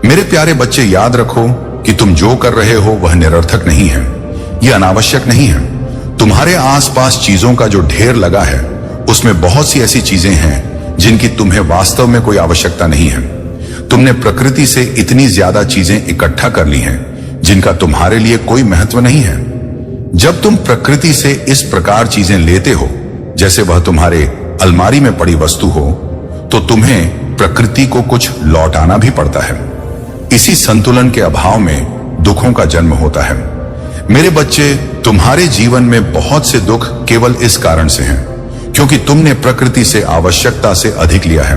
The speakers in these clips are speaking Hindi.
मेरे प्यारे बच्चे, याद रखो कि तुम जो कर रहे हो वह निरर्थक नहीं है, यह अनावश्यक नहीं है। तुम्हारे आसपास चीजों का जो ढेर लगा है उसमें बहुत सी ऐसी चीजें हैं जिनकी तुम्हें वास्तव में कोई आवश्यकता नहीं है। तुमने प्रकृति से इतनी ज्यादा चीजें इकट्ठा कर ली हैं जिनका तुम्हारे लिए कोई महत्व नहीं है। जब तुम प्रकृति से इस प्रकार चीजें लेते हो जैसे वह तुम्हारे अलमारी में पड़ी वस्तु हो, तो तुम्हें प्रकृति को कुछ लौटाना भी पड़ता है। इसी संतुलन के अभाव में दुखों का जन्म होता है। मेरे बच्चे, तुम्हारे जीवन में बहुत से दुख केवल इस कारण से हैं क्योंकि तुमने प्रकृति से आवश्यकता से अधिक लिया है।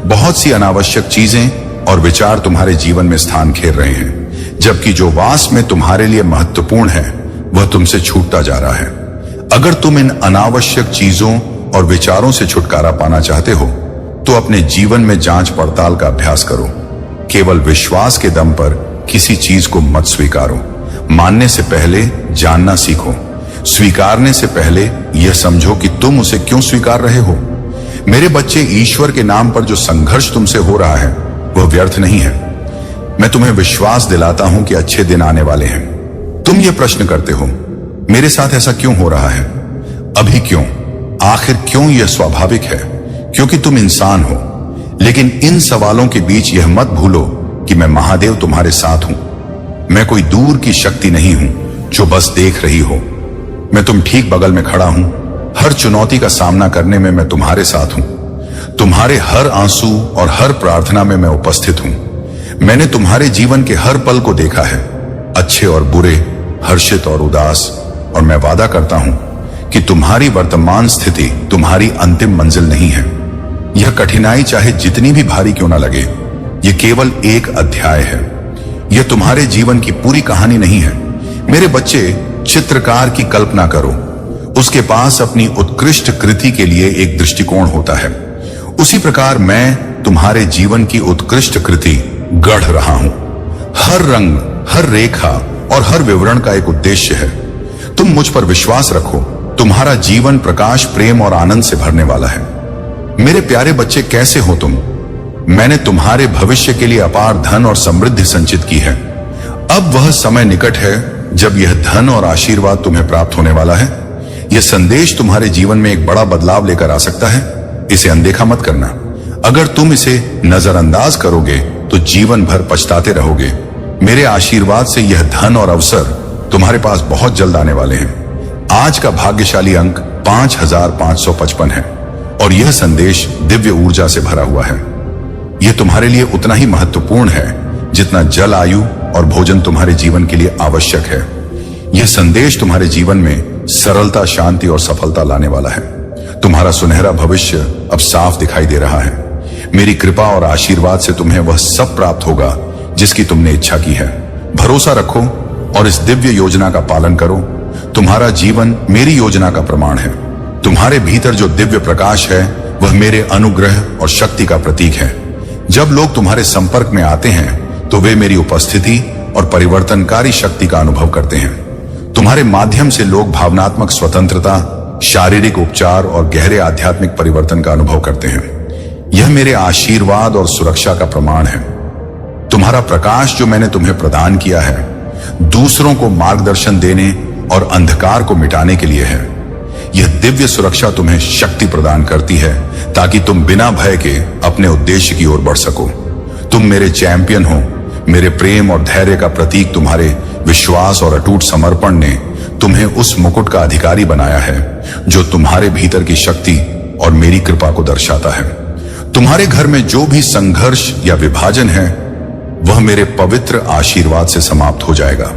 बहुत सी अनावश्यक चीजें और विचार तुम्हारे जीवन में स्थान घेर रहे हैं, जबकि जो वास्तव में तुम्हारे लिए महत्वपूर्ण है वह तुमसे छूटता जा रहा है। अगर तुम इन अनावश्यक चीजों और विचारों से छुटकारा पाना चाहते हो तो अपने जीवन में जांच पड़ताल का अभ्यास करो। केवल विश्वास के दम पर किसी चीज को मत स्वीकारो। मानने से पहले जानना सीखो। स्वीकारने से पहले यह समझो कि तुम उसे क्यों स्वीकार रहे हो। मेरे बच्चे, ईश्वर के नाम पर जो संघर्ष तुमसे हो रहा है वह व्यर्थ नहीं है। मैं तुम्हें विश्वास दिलाता हूं कि अच्छे दिन आने वाले हैं। तुम ये प्रश्न करते हो, मेरे साथ ऐसा क्यों हो रहा है, अभी क्यों, आखिर क्यों? यह स्वाभाविक है क्योंकि तुम इंसान हो। लेकिन इन सवालों के बीच यह मत भूलो कि मैं महादेव तुम्हारे साथ हूं। मैं कोई दूर की शक्ति नहीं हूं जो बस देख रही हो। मैं तुम ठीक बगल में खड़ा हूं। हर चुनौती का सामना करने में मैं तुम्हारे साथ हूं। तुम्हारे हर आंसू और हर प्रार्थना में मैं उपस्थित हूं। मैंने तुम्हारे जीवन के हर पल को देखा है, अच्छे और बुरे, हर्षित और उदास, और मैं वादा करता हूं कि तुम्हारी वर्तमान स्थिति तुम्हारी अंतिम मंजिल नहीं है। यह कठिनाई चाहे जितनी भी भारी क्यों ना लगे, यह केवल एक अध्याय है। यह तुम्हारे जीवन की पूरी कहानी नहीं है। मेरे बच्चे, चित्रकार की कल्पना करो। उसके पास अपनी उत्कृष्ट कृति के लिए एक दृष्टिकोण होता है। उसी प्रकार मैं तुम्हारे जीवन की उत्कृष्ट कृति गढ़ रहा हूं। हर रंग, हर रेखा और हर विवरण का एक उद्देश्य है। तुम मुझ पर विश्वास रखो। तुम्हारा जीवन प्रकाश, प्रेम और आनंद से भरने वाला है। मेरे प्यारे बच्चे, कैसे हो तुम? मैंने तुम्हारे भविष्य के लिए अपार धन और समृद्धि संचित की है। अब वह समय निकट है जब यह धन और आशीर्वाद तुम्हें प्राप्त होने वाला है। यह संदेश तुम्हारे जीवन में एक बड़ा बदलाव लेकर आ सकता है। इसे अनदेखा मत करना। अगर तुम इसे नजरअंदाज करोगे तो जीवन भर पछताते रहोगे। मेरे आशीर्वाद से यह धन और अवसर तुम्हारे पास बहुत जल्द आने वाले हैं। आज का भाग्यशाली अंक 5555 है और यह संदेश दिव्य ऊर्जा से भरा हुआ है। यह तुम्हारे लिए उतना ही महत्वपूर्ण है जितना जल, आयु और भोजन तुम्हारे जीवन के लिए आवश्यक है। यह संदेश तुम्हारे जीवन में सरलता, शांति और सफलता लाने वाला है। तुम्हारा सुनहरा भविष्य अब साफ दिखाई दे रहा है। मेरी कृपा और आशीर्वाद से तुम्हें वह सब प्राप्त होगा जिसकी तुमने इच्छा की है। भरोसा रखो और इस दिव्य योजना का पालन करो। तुम्हारा जीवन मेरी योजना का प्रमाण है। तुम्हारे भीतर जो दिव्य प्रकाश है वह मेरे अनुग्रह और शक्ति का प्रतीक है। जब लोग तुम्हारे संपर्क में आते हैं तो वे मेरी उपस्थिति और परिवर्तनकारी शक्ति का अनुभव करते हैं। तुम्हारे माध्यम से लोग भावनात्मक स्वतंत्रता, शारीरिक उपचार और गहरे आध्यात्मिक परिवर्तन का अनुभव करते हैं। यह मेरे आशीर्वाद और सुरक्षा का प्रमाण है। तुम्हारा प्रकाश जो मैंने तुम्हें प्रदान किया है दूसरों को मार्गदर्शन देने और अंधकार को मिटाने के लिए है। यह दिव्य सुरक्षा तुम्हें शक्ति प्रदान करती है ताकि तुम बिना भय के अपने उद्देश्य की ओर बढ़ सको। तुम मेरे चैंपियन हो। मेरे प्रेम और धैर्य का प्रतीक तुम्हारे विश्वास और अटूट समर्पण ने तुम्हें उस मुकुट का अधिकारी बनाया है जो तुम्हारे भीतर की शक्ति और मेरी कृपा को दर्शाता है। तुम्हारे घर में जो भी संघर्ष या विभाजन है वह मेरे पवित्र आशीर्वाद से समाप्त हो जाएगा।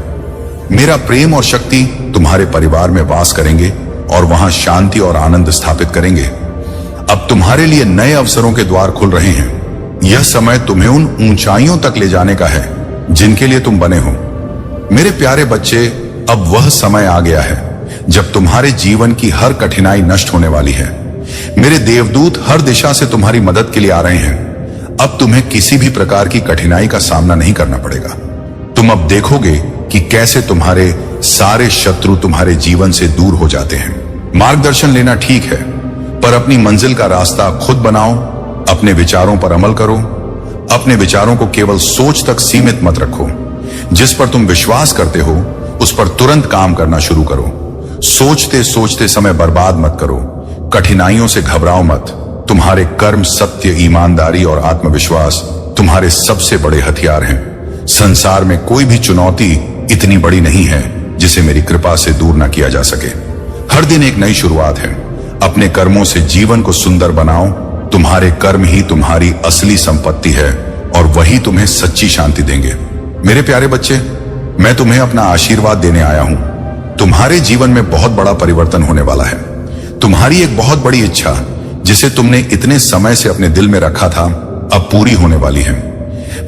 मेरा प्रेम और शक्ति तुम्हारे परिवार में वास करेंगे और वहां शांति और आनंद स्थापित करेंगे। अब तुम्हारे लिए नए अवसरों के द्वार खुल रहे हैं। यह समय तुम्हें उन ऊंचाइयों तक ले जाने का है जिनके लिए तुम बने हो। मेरे प्यारे बच्चे, अब वह समय आ गया है जब तुम्हारे जीवन की हर कठिनाई नष्ट होने वाली है। मेरे देवदूत हर दिशा से तुम्हारी मदद के लिए आ रहे हैं। अब तुम्हें किसी भी प्रकार की कठिनाई का सामना नहीं करना पड़ेगा। तुम अब देखोगे कि कैसे तुम्हारे सारे शत्रु तुम्हारे जीवन से दूर हो जाते हैं। मार्गदर्शन लेना ठीक है, पर अपनी मंजिल का रास्ता खुद बनाओ। अपने विचारों पर अमल करो, अपने विचारों को केवल सोच तक सीमित मत रखो। जिस पर तुम विश्वास करते हो उस पर तुरंत काम करना शुरू करो। सोचते सोचते समय बर्बाद मत करो। कठिनाइयों से घबराओ मत। तुम्हारे कर्म, सत्य, ईमानदारी और आत्मविश्वास तुम्हारे सबसे बड़े हथियार हैं। संसार में कोई भी चुनौती इतनी बड़ी नहीं है जिसे मेरी कृपा से दूर न किया जा सके। हर दिन एक नई शुरुआत है। अपने कर्मों से जीवन को सुंदर बनाओ। तुम्हारे कर्म ही तुम्हारी असली संपत्ति है और वही तुम्हें सच्ची शांति देंगे। मेरे प्यारे बच्चे, मैं तुम्हें अपना आशीर्वाद देने आया हूं। तुम्हारे जीवन में बहुत बड़ा परिवर्तन होने वाला है। तुम्हारी एक बहुत बड़ी इच्छा जिसे तुमने इतने समय से अपने दिल में रखा था अब पूरी होने वाली है।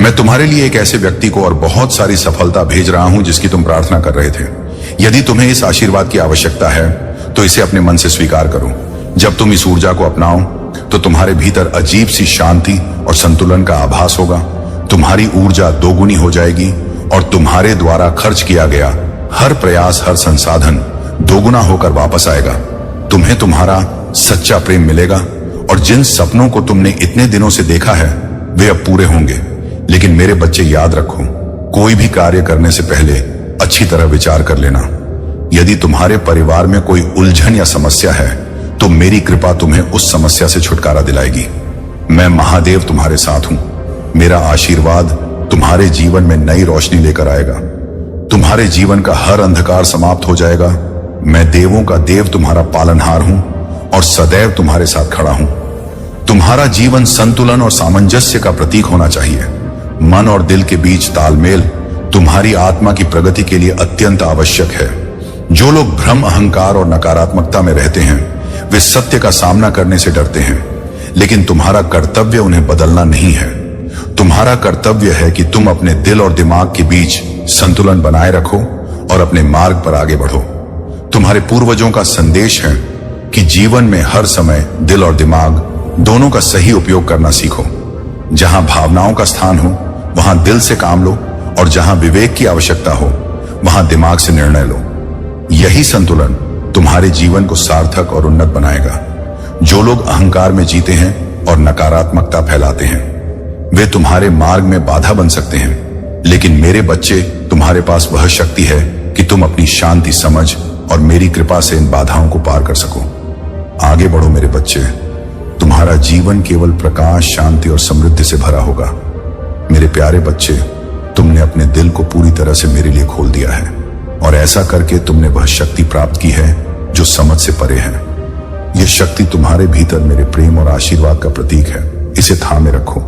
मैं तुम्हारे लिए एक ऐसे व्यक्ति को और बहुत सारी सफलता भेज रहा हूं जिसकी तुम प्रार्थना कर रहे थे। यदि तुम्हें इस आशीर्वाद की आवश्यकता है तो इसे अपने मन से स्वीकार करो। जब तुम इस ऊर्जा को अपनाओ तो तुम्हारे भीतर अजीब सी शांति और संतुलन का आभास होगा। तुम्हारी ऊर्जा दोगुनी हो जाएगी और तुम्हारे द्वारा खर्च किया गया हर प्रयास, हर संसाधन दोगुना होकर वापस आएगा। तुम्हें तुम्हारा सच्चा प्रेम मिलेगा और जिन सपनों को तुमने इतने दिनों से देखा है वे अब पूरे होंगे। लेकिन मेरे बच्चे, याद रखो, कोई भी कार्य करने से पहले अच्छी तरह विचार कर लेना। यदि तुम्हारे परिवार में कोई उलझन या समस्या है तो मेरी कृपा तुम्हें उस समस्या से छुटकारा दिलाएगी। मैं महादेव तुम्हारे साथ हूं। मेरा आशीर्वाद तुम्हारे जीवन में नई रोशनी लेकर आएगा। तुम्हारे जीवन का हर अंधकार समाप्त हो जाएगा। मैं देवों का देव तुम्हारा पालनहार हूं और सदैव तुम्हारे साथ खड़ा हूं। तुम्हारा जीवन संतुलन और सामंजस्य का प्रतीक होना चाहिए। मन और दिल के बीच तालमेल तुम्हारी आत्मा की प्रगति के लिए अत्यंत आवश्यक है। जो लोग भ्रम, अहंकार और नकारात्मकता में रहते हैं वे सत्य का सामना करने से डरते हैं, लेकिन तुम्हारा कर्तव्य उन्हें बदलना नहीं है। तुम्हारा कर्तव्य है कि तुम अपने दिल और दिमाग के बीच संतुलन बनाए रखो और अपने मार्ग पर आगे बढ़ो। तुम्हारे पूर्वजों का संदेश है कि जीवन में हर समय दिल और दिमाग दोनों का सही उपयोग करना सीखो। जहां भावनाओं का स्थान हो वहां दिल से काम लो और जहां विवेक की आवश्यकता हो वहां दिमाग से निर्णय लो। यही संतुलन तुम्हारे जीवन को सार्थक और उन्नत बनाएगा। जो लोग अहंकार में जीते हैं और नकारात्मकता फैलाते हैं वे तुम्हारे मार्ग में बाधा बन सकते हैं, लेकिन मेरे बच्चे, तुम्हारे पास वह शक्ति है कि तुम अपनी शांति, समझ और मेरी कृपा से इन बाधाओं को पार कर सको। आगे बढ़ो मेरे बच्चे। तुम्हारा जीवन केवल प्रकाश, शांति और समृद्धि से भरा होगा। मेरे प्यारे बच्चे, तुमने अपने दिल को पूरी तरह से मेरे लिए खोल दिया है और ऐसा करके तुमने वह शक्ति प्राप्त की है जो समझ से परे है। यह शक्ति तुम्हारे भीतर मेरे प्रेम और आशीर्वाद का प्रतीक है। इसे थामे रखो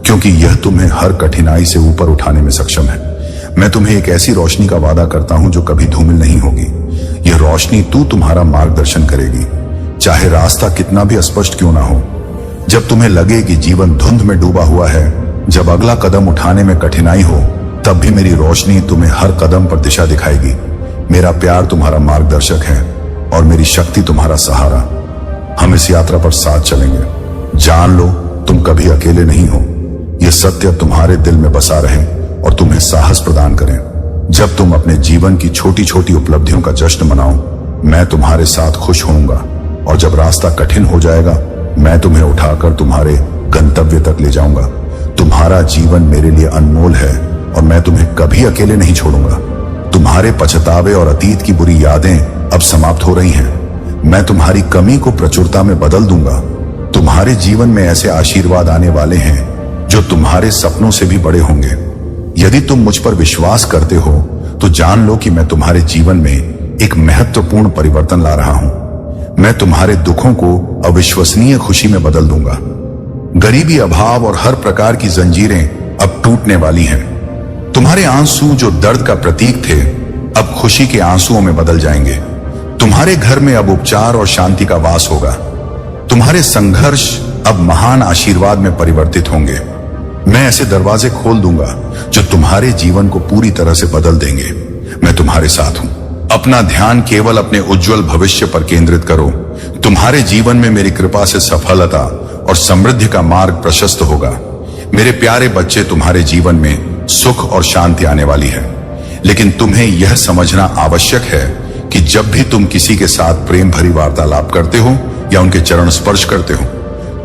क्योंकि यह तुम्हें हर कठिनाई से ऊपर उठाने में सक्षम है। मैं तुम्हें एक ऐसी रोशनी का वादा करता हूं जो कभी धूमिल नहीं होगी। यह रोशनी तुम्हारा मार्गदर्शन करेगी, चाहे रास्ता कितना भी अस्पष्ट क्यों ना हो। जब तुम्हें लगे कि जीवन धुंध में डूबा हुआ है, जब अगला कदम उठाने में कठिनाई हो, तब भी मेरी रोशनी तुम्हें हर कदम पर दिशा दिखाएगी। मेरा प्यार तुम्हारा मार्गदर्शक है और मेरी शक्ति तुम्हारा सहारा। हम इस यात्रा पर साथ चलेंगे। जान लो, तुम कभी अकेले नहीं हो। यह सत्य तुम्हारे दिल में बसा रहे और तुम्हें साहस प्रदान करें। जब तुम अपने जीवन की छोटी छोटी उपलब्धियों का जश्न मनाओ, मैं तुम्हारे साथ खुश होऊंगा और जब रास्ता कठिन हो जाएगा, मैं तुम्हें उठाकर तुम्हारे गंतव्य तक ले जाऊंगा। तुम्हारा जीवन मेरे लिए अनमोल है और मैं तुम्हें कभी अकेले नहीं छोड़ूंगा। तुम्हारे पछतावे और अतीत की बुरी यादें अब समाप्त हो रही हैं। मैं तुम्हारी कमी को प्रचुरता में बदल दूंगा। तुम्हारे जीवन में ऐसे आशीर्वाद आने वाले हैं जो तुम्हारे सपनों से भी बड़े होंगे। यदि तुम मुझ पर विश्वास करते हो तो जान लो कि मैं तुम्हारे जीवन में एक महत्वपूर्ण परिवर्तन ला रहा हूं। मैं तुम्हारे दुखों को अविश्वसनीय खुशी में बदल दूंगा। गरीबी, अभाव और हर प्रकार की जंजीरें अब टूटने वाली हैं। तुम्हारे आंसू जो दर्द का प्रतीक थे अब खुशी के आंसुओं में बदल जाएंगे। तुम्हारे घर में अब उपचार और शांति का वास होगा। तुम्हारे संघर्ष अब महान आशीर्वाद में परिवर्तित होंगे। मैं ऐसे दरवाजे खोल दूंगा जो तुम्हारे जीवन को पूरी तरह से बदल देंगे। मैं तुम्हारे साथ हूं। अपना ध्यान केवल अपने उज्जवल भविष्य पर केंद्रित करो। तुम्हारे जीवन में मेरी कृपा से सफलता और समृद्धि का मार्ग प्रशस्त होगा। मेरे प्यारे बच्चे, तुम्हारे जीवन में सुख और शांति आने वाली है, लेकिन तुम्हें यह समझना आवश्यक है कि जब भी तुम किसी के साथ प्रेम भरी वार्तालाप करते हो या उनके चरण स्पर्श करते हो,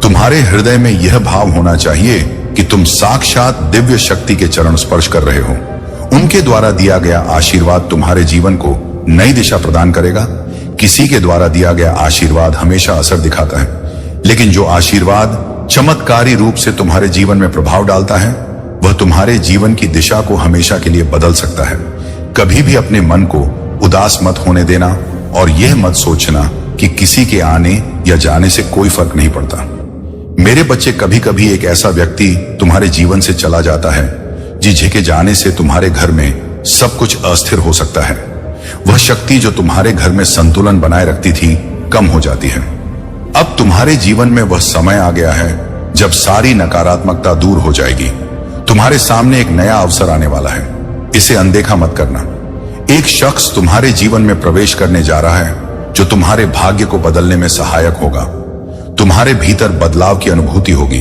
तुम्हारे हृदय में यह भाव होना चाहिए कि तुम साक्षात दिव्य शक्ति के चरण स्पर्श कर रहे हो। उनके द्वारा दिया गया आशीर्वाद तुम्हारे जीवन को नई दिशा प्रदान करेगा। किसी के द्वारा दिया गया आशीर्वाद हमेशा असर दिखाता है, लेकिन जो आशीर्वाद चमत्कारी रूप से तुम्हारे जीवन में प्रभाव डालता है वह तुम्हारे जीवन की दिशा को हमेशा के लिए बदल सकता है। कभी भी अपने मन को उदास मत होने देना और यह मत सोचना कि किसी के आने या जाने से कोई फर्क नहीं पड़ता। मेरे बच्चे, कभी कभी एक ऐसा व्यक्ति तुम्हारे जीवन से चला जाता है जिसके जाने से तुम्हारे घर में सब कुछ अस्थिर हो सकता है। वह शक्ति जो तुम्हारे घर में संतुलन बनाए रखती थी कम हो जाती है। अब तुम्हारे जीवन में वह समय आ गया है जब सारी नकारात्मकता दूर हो जाएगी। तुम्हारे सामने एक नया अवसर आने वाला है, इसे अनदेखा मत करना। एक शख्स तुम्हारे जीवन में प्रवेश करने जा रहा है जो तुम्हारे भाग्य को बदलने में सहायक होगा। तुम्हारे भीतर बदलाव की अनुभूति होगी।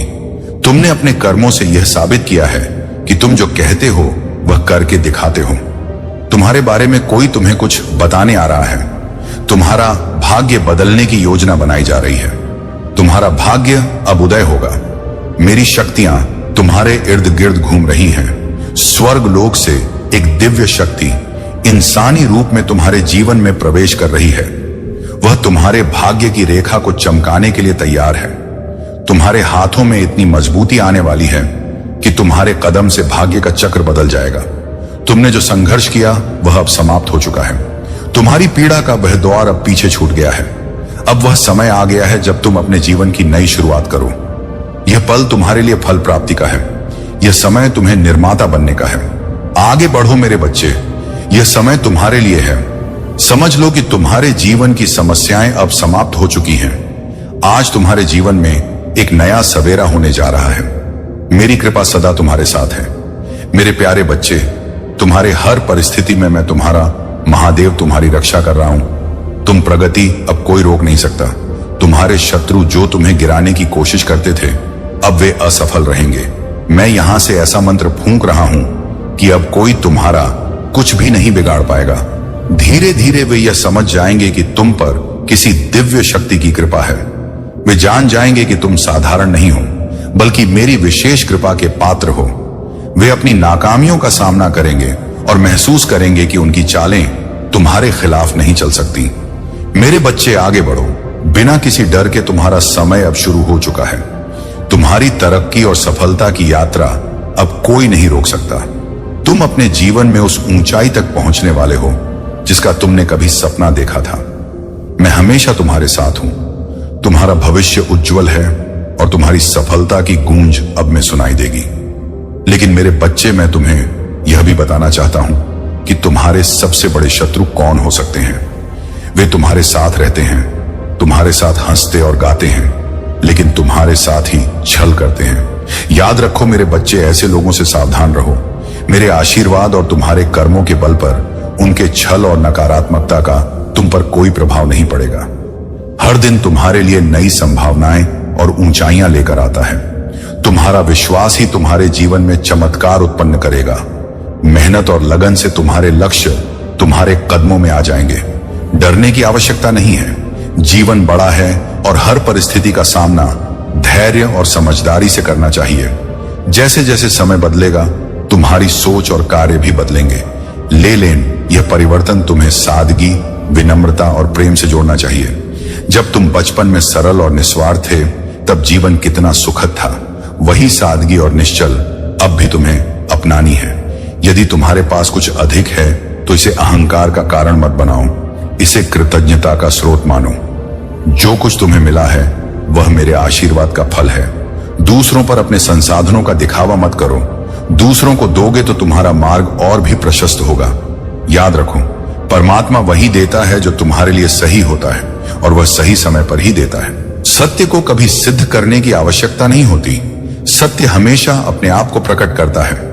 तुमने अपने कर्मों से यह साबित किया है कि तुम जो कहते हो वह करके दिखाते हो। तुम्हारे बारे में कोई तुम्हें कुछ बताने आ रहा है। तुम्हारा भाग्य बदलने की योजना बनाई जा रही है। तुम्हारा भाग्य अब उदय होगा। मेरी शक्तियां तुम्हारे इर्द गिर्द घूम रही हैं। स्वर्ग लोक से एक दिव्य शक्ति इंसानी रूप में तुम्हारे जीवन में प्रवेश कर रही है। वह तुम्हारे भाग्य की रेखा को चमकाने के लिए तैयार है। तुम्हारे हाथों में इतनी मजबूती आने वाली है कि तुम्हारे कदम से भाग्य का चक्र बदल जाएगा। तुमने जो संघर्ष किया वह अब समाप्त हो चुका है। तुम्हारी पीड़ा का वह द्वार अब पीछे छूट गया है। अब वह समय आ गया है जब तुम अपने जीवन की नई शुरुआत करो। यह पल तुम्हारे लिए फल प्राप्ति का है। यह समय तुम्हें निर्माता बनने का है। आगे बढ़ो मेरे बच्चे, यह समय तुम्हारे लिए है। समझ लो कि तुम्हारे जीवन की समस्याएं अब समाप्त हो चुकी हैं। आज तुम्हारे जीवन में एक नया सवेरा होने जा रहा है। मेरी कृपा सदा तुम्हारे साथ है। मेरे प्यारे बच्चे, तुम्हारे हर परिस्थिति में मैं तुम्हारा महादेव तुम्हारी रक्षा कर रहा हूं। तुम प्रगति अब कोई रोक नहीं सकता। तुम्हारे शत्रु जो तुम्हें गिराने की कोशिश करते थे अब वे असफल रहेंगे। मैं यहां से ऐसा मंत्र फूंक रहा हूं कि अब कोई तुम्हारा कुछ भी नहीं बिगाड़ पाएगा। धीरे धीरे वे यह समझ जाएंगे कि तुम पर किसी दिव्य शक्ति की कृपा है। वे जान जाएंगे कि तुम साधारण नहीं हो बल्कि मेरी विशेष कृपा के पात्र हो। वे अपनी नाकामियों का सामना करेंगे और महसूस करेंगे कि उनकी चालें तुम्हारे खिलाफ नहीं चल सकती। मेरे बच्चे, आगे बढ़ो। बिना किसी डर के तुम्हारा समय अब शुरू हो चुका है। तुम्हारी तरक्की और सफलता की यात्रा अब कोई नहीं रोक सकता। तुम अपने जीवन में उस ऊंचाई तक पहुंचने वाले हो जिसका तुमने कभी सपना देखा था। मैं हमेशा तुम्हारे साथ हूं। तुम्हारा भविष्य उज्जवल है और तुम्हारी सफलता की गूंज अब में सुनाई देगी। लेकिन मेरे बच्चे, मैं तुम्हें यह भी बताना चाहता हूं कि तुम्हारे सबसे बड़े शत्रु कौन हो सकते हैं। वे तुम्हारे साथ रहते हैं, तुम्हारे साथ हंसते और गाते हैं, लेकिन तुम्हारे साथ ही छल करते हैं। याद रखो मेरे बच्चे, ऐसे लोगों से सावधान रहो। मेरे आशीर्वाद और तुम्हारे कर्मों के बल पर उनके छल और नकारात्मकता का तुम पर कोई प्रभाव नहीं पड़ेगा। हर दिन तुम्हारे लिए नई संभावनाएं और ऊंचाइयां लेकर आता है। तुम्हारा विश्वास ही तुम्हारे जीवन में चमत्कार उत्पन्न करेगा। मेहनत और लगन से तुम्हारे लक्ष्य तुम्हारे कदमों में आ जाएंगे। डरने की आवश्यकता नहीं है। जीवन बड़ा है और हर परिस्थिति का सामना धैर्य और समझदारी से करना चाहिए। जैसे जैसे समय बदलेगा तुम्हारी सोच और कार्य भी बदलेंगे। लेकिन यह परिवर्तन तुम्हें सादगी, विनम्रता और प्रेम से जोड़ना चाहिए। जब तुम बचपन में सरल और निस्वार्थ थे तब जीवन कितना सुखद था। वही सादगी और निश्चल अब भी तुम्हें अपनानी है। यदि तुम्हारे पास कुछ अधिक है तो इसे अहंकार का कारण मत बनाओ, इसे कृतज्ञता का स्रोत मानो। जो कुछ तुम्हें मिला है वह मेरे आशीर्वाद का फल है। दूसरों पर अपने संसाधनों का दिखावा मत करो। दूसरों को दोगे तो तुम्हारा मार्ग और भी प्रशस्त होगा। याद रखो, परमात्मा वही देता है जो तुम्हारे लिए सही होता है और वह सही समय पर ही देता है। सत्य को कभी सिद्ध करने की आवश्यकता नहीं होती। सत्य हमेशा अपने आप को प्रकट करता है।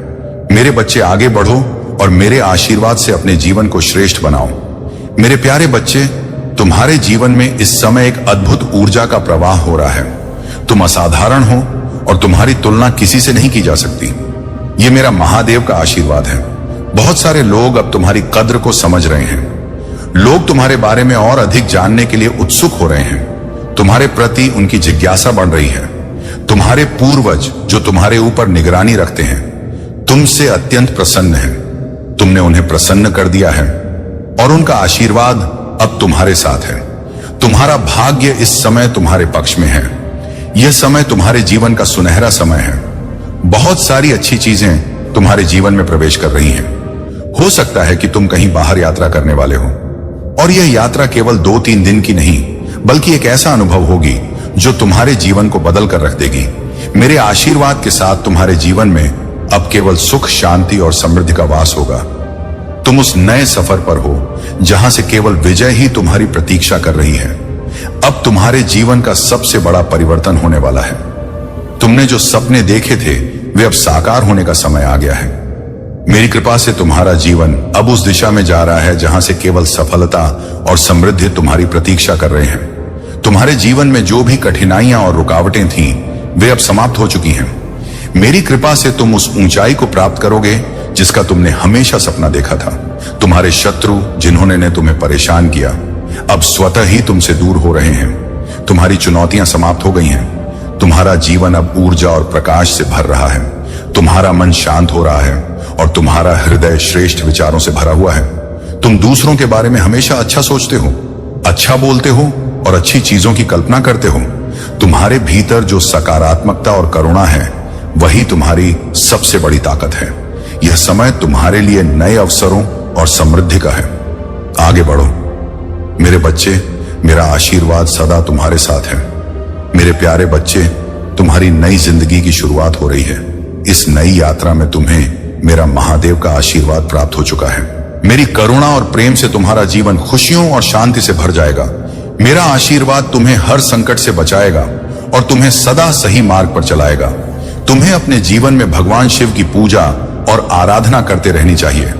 मेरे बच्चे, आगे बढ़ो और मेरे आशीर्वाद से अपने जीवन को श्रेष्ठ बनाओ। मेरे प्यारे बच्चे, तुम्हारे जीवन में इस समय एक अद्भुत ऊर्जा का प्रवाह हो रहा है। तुम असाधारण हो और तुम्हारी तुलना किसी से नहीं की जा सकती। यह मेरा महादेव का आशीर्वाद है। बहुत सारे लोग अब तुम्हारी कद्र को समझ रहे हैं। लोग तुम्हारे बारे में और अधिक जानने के लिए उत्सुक हो रहे हैं। तुम्हारे प्रति उनकी जिज्ञासा बढ़ रही है। तुम्हारे पूर्वज जो तुम्हारे ऊपर निगरानी रखते हैं तुमसे अत्यंत प्रसन्न हैं। तुमने उन्हें प्रसन्न कर दिया है और उनका आशीर्वाद अब तुम्हारे साथ है। तुम्हारा भाग्य इस समय तुम्हारे पक्ष में है। यह समय तुम्हारे जीवन का सुनहरा समय है। बहुत सारी अच्छी चीजें तुम्हारे जीवन में प्रवेश कर रही हैं। हो सकता है कि तुम कहीं बाहर यात्रा करने वाले हो और यह यात्रा केवल 2-3 दिन की नहीं बल्कि एक ऐसा अनुभव होगी जो तुम्हारे जीवन को बदल कर रख देगी। मेरे आशीर्वाद के साथ तुम्हारे जीवन में अब केवल सुख, शांति और समृद्धि का वास होगा। तुम उस नए सफर पर हो जहां से केवल विजय ही तुम्हारी प्रतीक्षा कर रही है। अब तुम्हारे जीवन का सबसे बड़ा परिवर्तन होने वाला है। तुमने जो सपने देखे थे वे अब साकार होने का समय आ गया है। मेरी कृपा से तुम्हारा जीवन अब उस दिशा में जा रहा है जहां से केवल सफलता और समृद्धि तुम्हारी प्रतीक्षा कर रहे हैं। तुम्हारे जीवन में जो भी कठिनाइयां और रुकावटें थीं वे अब समाप्त हो चुकी हैं। मेरी कृपा से तुम उस ऊंचाई को प्राप्त करोगे जिसका तुमने हमेशा सपना देखा था। तुम्हारे शत्रु जिन्होंने ने तुम्हें परेशान किया अब स्वतः ही तुमसे दूर हो रहे हैं। तुम्हारी चुनौतियां समाप्त हो गई हैं। तुम्हारा जीवन अब ऊर्जा और प्रकाश से भर रहा है। तुम्हारा मन शांत हो रहा है और तुम्हारा हृदय श्रेष्ठ विचारों से भरा हुआ है। तुम दूसरों के बारे में हमेशा अच्छा सोचते हो, अच्छा बोलते हो और अच्छी चीजों की कल्पना करते हो। तुम्हारे भीतर जो सकारात्मकता और करुणा है वही तुम्हारी सबसे बड़ी ताकत है। यह समय तुम्हारे लिए नए अवसरों और समृद्धि का है। आगे बढ़ो मेरे बच्चे। मेरा आशीर्वाद सदा तुम्हारे साथ है। मेरे प्यारे बच्चे, तुम्हारी नई जिंदगी की शुरुआत हो रही है। इस नई यात्रा में तुम्हें मेरा महादेव का आशीर्वाद प्राप्त हो चुका है। मेरी करुणा और प्रेम से तुम्हारा जीवन खुशियों और शांति से भर जाएगा। मेरा आशीर्वाद तुम्हें हर संकट से बचाएगा और तुम्हें सदा सही मार्ग पर चलाएगा। तुम्हें अपने जीवन में भगवान शिव की पूजा और आराधना करते रहनी चाहिए।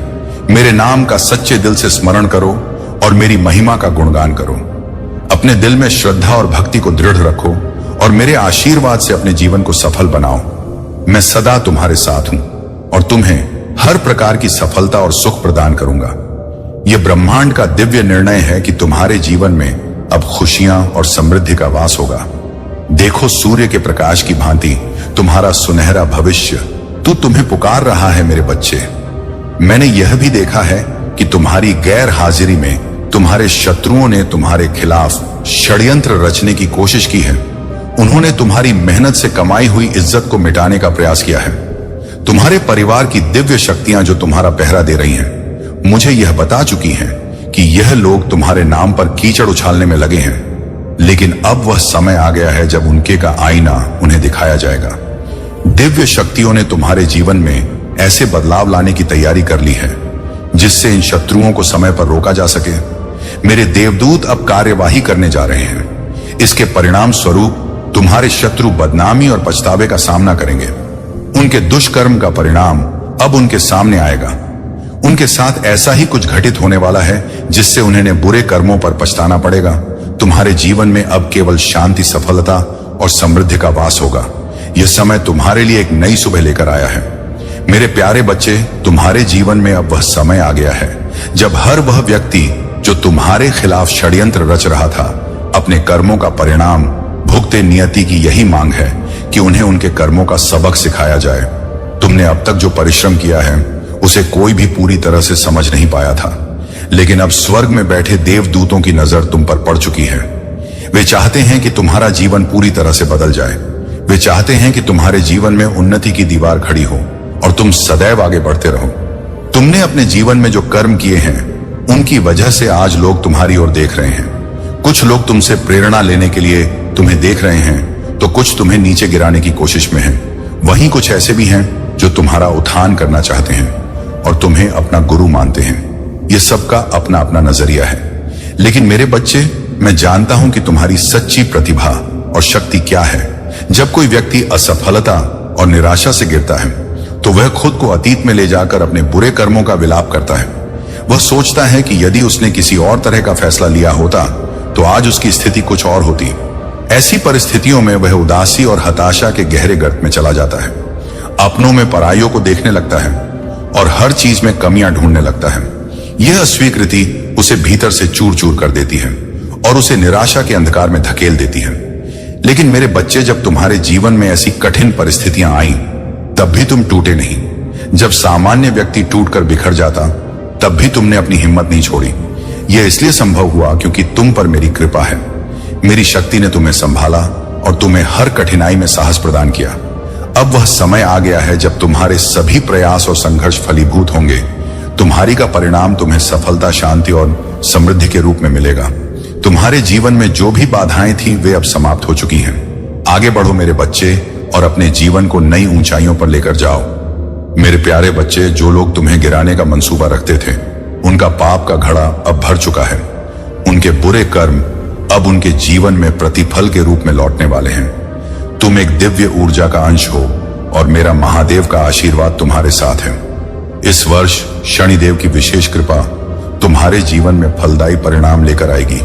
मेरे नाम का सच्चे दिल से स्मरण करो और मेरी महिमा का गुणगान करो। अपने दिल में श्रद्धा और भक्ति को दृढ़ रखो और मेरे आशीर्वाद से अपने जीवन को सफल बनाओ। मैं सदा तुम्हारे साथ हूं और तुम्हें हर प्रकार की सफलता और सुख प्रदान करूंगा। यह ब्रह्मांड का दिव्य निर्णय है कि तुम्हारे जीवन में अब खुशियां और समृद्धि का वास होगा। देखो सूर्य के प्रकाश की भांति तुम्हारा सुनहरा भविष्य तुम्हें पुकार रहा है। मेरे बच्चे, मैंने यह भी देखा है कि तुम्हारी गैर हाजिरी में तुम्हारे शत्रुओं ने तुम्हारे खिलाफ षड्यंत्र रचने की कोशिश की है। उन्होंने तुम्हारी मेहनत से कमाई हुई इज्जत को मिटाने का प्रयास किया है। तुम्हारे परिवार की दिव्य शक्तियां जो तुम्हारा पहरा दे रही हैं मुझे यह बता चुकी हैं कि यह लोग तुम्हारे नाम पर कीचड़ उछालने में लगे हैं। लेकिन अब वह समय आ गया है जब उनके का आईना उन्हें दिखाया जाएगा। दिव्य शक्तियों ने तुम्हारे जीवन में ऐसे बदलाव लाने की तैयारी कर ली है जिससे इन शत्रुओं को समय पर रोका जा सके। मेरे देवदूत अब कार्यवाही करने जा रहे हैं। इसके परिणाम स्वरूप तुम्हारे शत्रु बदनामी और पछतावे का सामना करेंगे। उनके दुष्कर्म का परिणाम अब उनके सामने आएगा। उनके साथ ऐसा ही कुछ घटित होने वाला है जिससे उन्हें बुरे कर्मों पर पछताना पड़ेगा। तुम्हारे जीवन में अब केवल शांति, सफलता और समृद्धि का वास होगा। यह समय तुम्हारे लिए एक नई सुबह लेकर आया है। मेरे प्यारे बच्चे, तुम्हारे जीवन में अब वह समय आ गया है जब हर वह व्यक्ति जो तुम्हारे खिलाफ षड्यंत्र रच रहा था अपने कर्मों का परिणाम भुगते। नियति की यही मांग है कि उन्हें उनके कर्मों का सबक सिखाया जाए। तुमने अब तक जो परिश्रम किया है उसे कोई भी पूरी तरह से समझ नहीं पाया था, लेकिन अब स्वर्ग में बैठे देवदूतों की नजर तुम पर पड़ चुकी है। वे चाहते हैं कि तुम्हारा जीवन पूरी तरह से बदल जाए। वे चाहते हैं कि तुम्हारे जीवन में उन्नति की दीवार खड़ी हो और तुम सदैव आगे बढ़ते रहो। तुमने अपने जीवन में जो कर्म किए हैं उनकी वजह से आज लोग तुम्हारी ओर देख रहे हैं। कुछ लोग तुमसे प्रेरणा लेने के लिए तुम्हें देख रहे हैं तो कुछ तुम्हें नीचे गिराने की कोशिश में हैं। वहीं कुछ ऐसे भी हैं जो तुम्हारा उत्थान करना चाहते हैं और तुम्हें अपना गुरु मानते हैं। यह सबका अपना अपना नजरिया है। लेकिन मेरे बच्चे, मैं जानता हूं कि तुम्हारी सच्ची प्रतिभा और शक्ति क्या है। जब कोई व्यक्ति असफलता और निराशा से गिरता है तो वह खुद को अतीत में ले जाकर अपने बुरे कर्मों का विलाप करता है। वह सोचता है कि यदि उसने किसी और तरह का फैसला लिया होता तो आज उसकी स्थिति कुछ और होती। ऐसी परिस्थितियों में वह उदासी और हताशा के गहरे गर्त में चला जाता है। अपनों में पराइयों को देखने लगता है और हर चीज में कमियां ढूंढने लगता है। यह अस्वीकृति उसे भीतर से चूर चूर कर देती है और उसे निराशा के अंधकार में धकेल देती है। लेकिन मेरे बच्चे, जब तुम्हारे जीवन में ऐसी कठिन परिस्थितियां आईं, तब भी तुम टूटे नहीं। जब सामान्य व्यक्ति टूटकर बिखर जाता, तब भी तुमने अपनी हिम्मत नहीं छोड़ी। यह इसलिए संभव हुआ क्योंकि तुम पर मेरी कृपा है। मेरी शक्ति ने तुम्हें संभाला और तुम्हें हर कठिनाई में साहस प्रदान किया। अब वह समय आ गया है जब तुम्हारे सभी प्रयास और संघर्ष फलीभूत होंगे। तुम्हारी का परिणाम तुम्हें सफलता, शांति और समृद्धि के रूप में मिलेगा। तुम्हारे जीवन में जो भी बाधाएं थी, वे अब समाप्त हो चुकी हैं। आगे बढ़ो मेरे बच्चे और अपने जीवन को नई ऊंचाइयों पर लेकर जाओ। मेरे प्यारे बच्चे, जो लोग तुम्हें गिराने का मंसूबा रखते थे, उनका पाप का घड़ा अब भर चुका है। उनके बुरे कर्म अब उनके जीवन में प्रतिफल के रूप में लौटने वाले हैं। तुम एक दिव्य ऊर्जा का अंश हो और मेरा महादेव का आशीर्वाद तुम्हारे साथ है। इस वर्ष शनिदेव की विशेष कृपा तुम्हारे जीवन में फलदायी परिणाम लेकर आएगी।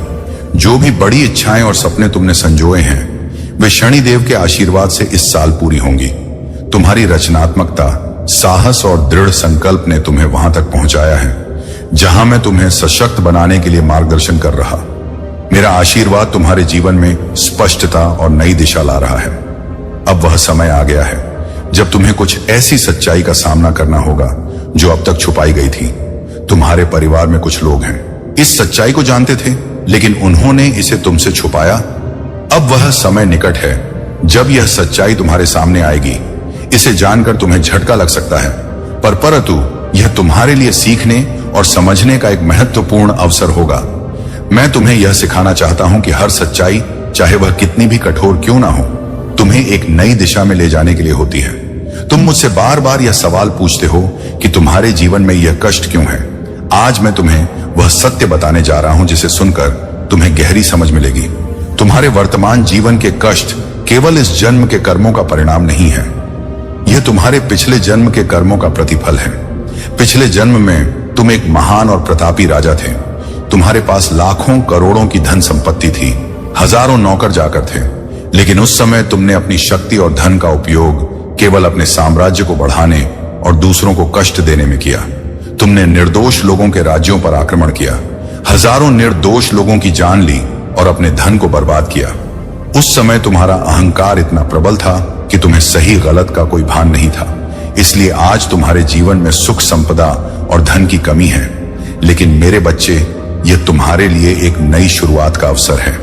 जो भी बड़ी इच्छाएं और सपने तुमने संजोए हैं, वे शनिदेव के आशीर्वाद से इस साल पूरी होंगी। तुम्हारी रचनात्मकता, साहस और दृढ़ संकल्प ने तुम्हें वहां तक पहुंचाया है जहां मैं तुम्हें सशक्त बनाने के लिए मार्गदर्शन कर रहा। मेरा आशीर्वाद तुम्हारे जीवन में स्पष्टता और नई दिशा ला रहा है। अब वह समय आ गया है जब तुम्हें कुछ ऐसी सच्चाई का सामना करना होगा जो अब तक छुपाई गई थी। तुम्हारे परिवार में कुछ लोग हैं, इस सच्चाई को जानते थे, लेकिन उन्होंने इसे तुमसे छुपाया। अब वह समय निकट है जब यह सच्चाई तुम्हारे सामने आएगी। इसे जानकर तुम्हें झटका लग सकता है, परंतु यह तुम्हारे लिए सीखने और समझने का एक महत्वपूर्ण अवसर होगा। मैं तुम्हें यह सिखाना चाहता हूं कि हर सच्चाई, चाहे वह कितनी भी कठोर क्यों ना हो, तुम्हें एक नई दिशा में ले जाने के लिए होती है। तुम मुझसे बार बार यह सवाल पूछते हो कि तुम्हारे जीवन में यह कष्ट क्यों है। आज मैं तुम्हें वह सत्य बताने जा रहा हूं जिसे सुनकर तुम्हें गहरी समझ मिलेगी। तुम्हारे वर्तमान जीवन के कष्ट केवल इस जन्म के कर्मों का परिणाम नहीं है, यह तुम्हारे पिछले जन्म के कर्मों का प्रतिफल है। पिछले जन्म में तुम एक महान और प्रतापी राजा थे। तुम्हारे पास लाखों करोड़ों की धन संपत्ति थी, हजारों नौकर जाकर थे, लेकिन उस समय तुमने अपनी शक्ति और धन का उपयोग केवल अपने साम्राज्य को बढ़ाने और दूसरों को कष्ट देने में किया। तुमने निर्दोष लोगों के राज्यों पर आक्रमण किया, हजारों निर्दोष लोगों की जान ली और अपने धन को बर्बाद किया। उस समय तुम्हारा अहंकार इतना प्रबल था कि तुम्हें सही गलत का कोई भान नहीं था। इसलिए आज तुम्हारे जीवन में सुख, संपदा और धन की कमी है। लेकिन मेरे बच्चे, यह तुम्हारे लिए एक नई शुरुआत का अवसर है।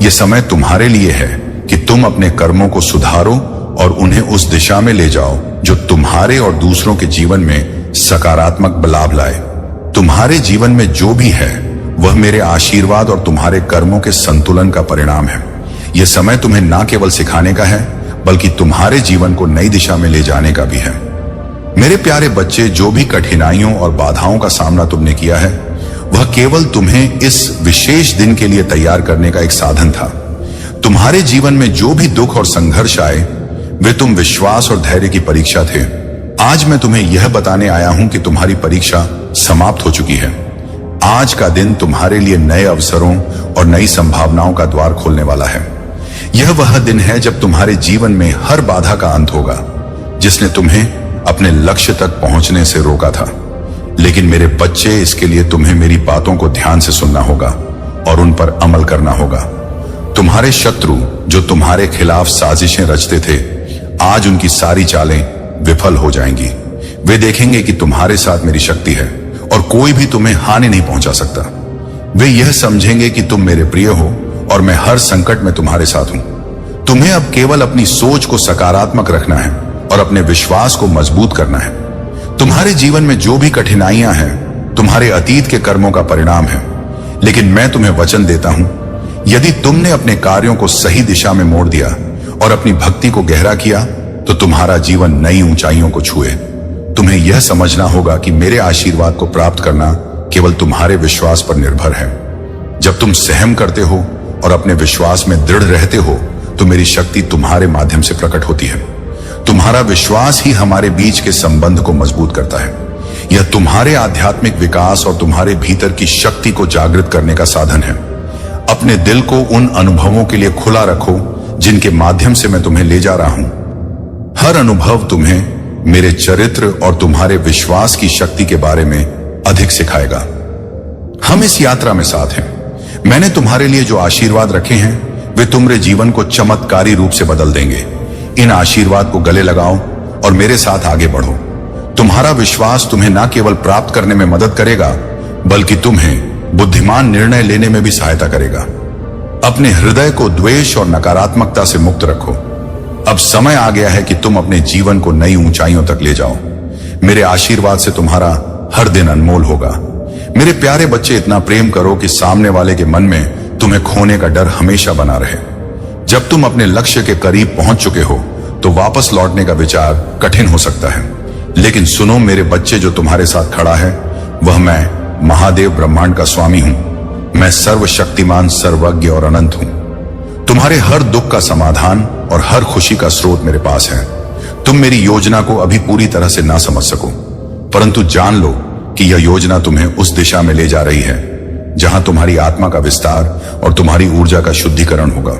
यह समय तुम्हारे लिए है कि तुम अपने कर्मों को सुधारो और उन्हें उस दिशा में ले जाओ जो तुम्हारे और दूसरों के जीवन में सकारात्मक लाभ लाए। तुम्हारे जीवन में जो भी है वह मेरे आशीर्वाद और तुम्हारे कर्मों के संतुलन का परिणाम है। यह समय तुम्हें न केवल सिखाने का है, बल्कि तुम्हारे जीवन को नई दिशा में ले जाने का भी है। मेरे प्यारे बच्चे, जो भी कठिनाइयों और बाधाओं का सामना तुमने किया है, वह केवल तुम्हें इस विशेष दिन के लिए तैयार करने का एक साधन था। तुम्हारे जीवन में जो भी दुख और संघर्ष आए, वे तुम विश्वास और धैर्य की परीक्षा थे। आज मैं तुम्हें यह बताने आया हूं कि तुम्हारी परीक्षा समाप्त हो चुकी है। आज का दिन तुम्हारे लिए नए अवसरों और नई संभावनाओं का द्वार खोलने वाला है। यह वह दिन है जब तुम्हारे जीवन में हर बाधा का अंत होगा, जिसने तुम्हें अपने लक्ष्य तक पहुंचने से रोका था। लेकिन मेरे बच्चे, इसके लिए तुम्हें मेरी बातों को ध्यान से सुनना होगा और उन पर अमल करना होगा। तुम्हारे शत्रु जो तुम्हारे खिलाफ साजिशें रचते थे, आज उनकी सारी चालें विफल हो जाएंगी। वे देखेंगे कि तुम्हारे साथ मेरी शक्ति है और कोई भी तुम्हें हानि नहीं पहुंचा सकता। वे यह समझेंगे कि तुम मेरे प्रिय हो और मैं हर संकट में तुम्हारे साथ हूं। तुम्हें अब केवल अपनी सोच को सकारात्मक रखना है और अपने विश्वास को मजबूत करना है। तुम्हारे जीवन में जो भी कठिनाइयां हैं, तुम्हारे अतीत के कर्मों का परिणाम है। लेकिन मैं तुम्हें वचन देता हूं, यदि तुमने अपने कार्यों को सही दिशा में मोड़ दिया और अपनी भक्ति को गहरा किया, तो तुम्हारा जीवन नई ऊंचाइयों को छुए। तुम्हें यह समझना होगा कि मेरे आशीर्वाद को प्राप्त करना केवल तुम्हारे विश्वास पर निर्भर है। जब तुम सहम करते हो और अपने विश्वास में दृढ़ रहते हो, तो मेरी शक्ति तुम्हारे माध्यम से प्रकट होती है। तुम्हारा विश्वास ही हमारे बीच के संबंध को मजबूत करता है। यह तुम्हारे आध्यात्मिक विकास और तुम्हारे भीतर की शक्ति को जागृत करने का साधन है। अपने दिल को उन अनुभवों के लिए खुला रखो जिनके माध्यम से मैं तुम्हें ले जा रहा हूं। हर अनुभव तुम्हें मेरे चरित्र और तुम्हारे विश्वास की शक्ति के बारे में अधिक सिखाएगा। हम इस यात्रा में साथ हैं। मैंने तुम्हारे लिए जो आशीर्वाद रखे हैं, वे तुम्हारे जीवन को चमत्कारी रूप से बदल देंगे। इन आशीर्वाद को गले लगाओ और मेरे साथ आगे बढ़ो। तुम्हारा विश्वास तुम्हें न केवल प्राप्त करने में मदद करेगा, बल्कि तुम्हें बुद्धिमान निर्णय लेने में भी सहायता करेगा। अपने हृदय को द्वेष और नकारात्मकता से मुक्त रखो। अब समय आ गया है कि तुम अपने जीवन को नई ऊंचाइयों तक ले जाओ। मेरे आशीर्वाद से तुम्हारा हर दिन अनमोल होगा। मेरे प्यारे बच्चे, इतना प्रेम करो कि सामने वाले के मन में तुम्हें खोने का डर हमेशा बना रहे। जब तुम अपने लक्ष्य के करीब पहुंच चुके हो तो वापस लौटने का विचार कठिन हो सकता है, लेकिन सुनो मेरे बच्चे, जो तुम्हारे साथ खड़ा है वह मैं महादेव ब्रह्मांड का स्वामी हूं। मैं सर्वशक्तिमान, सर्वज्ञ और अनंत हूं। तुम्हारे हर दुख का समाधान और हर खुशी का स्रोत मेरे पास है। तुम मेरी योजना को अभी पूरी तरह से ना समझ सको, परंतु जान लो कि यह योजना तुम्हें उस दिशा में ले जा रही है जहां तुम्हारी आत्मा का विस्तार और तुम्हारी ऊर्जा का शुद्धिकरण होगा।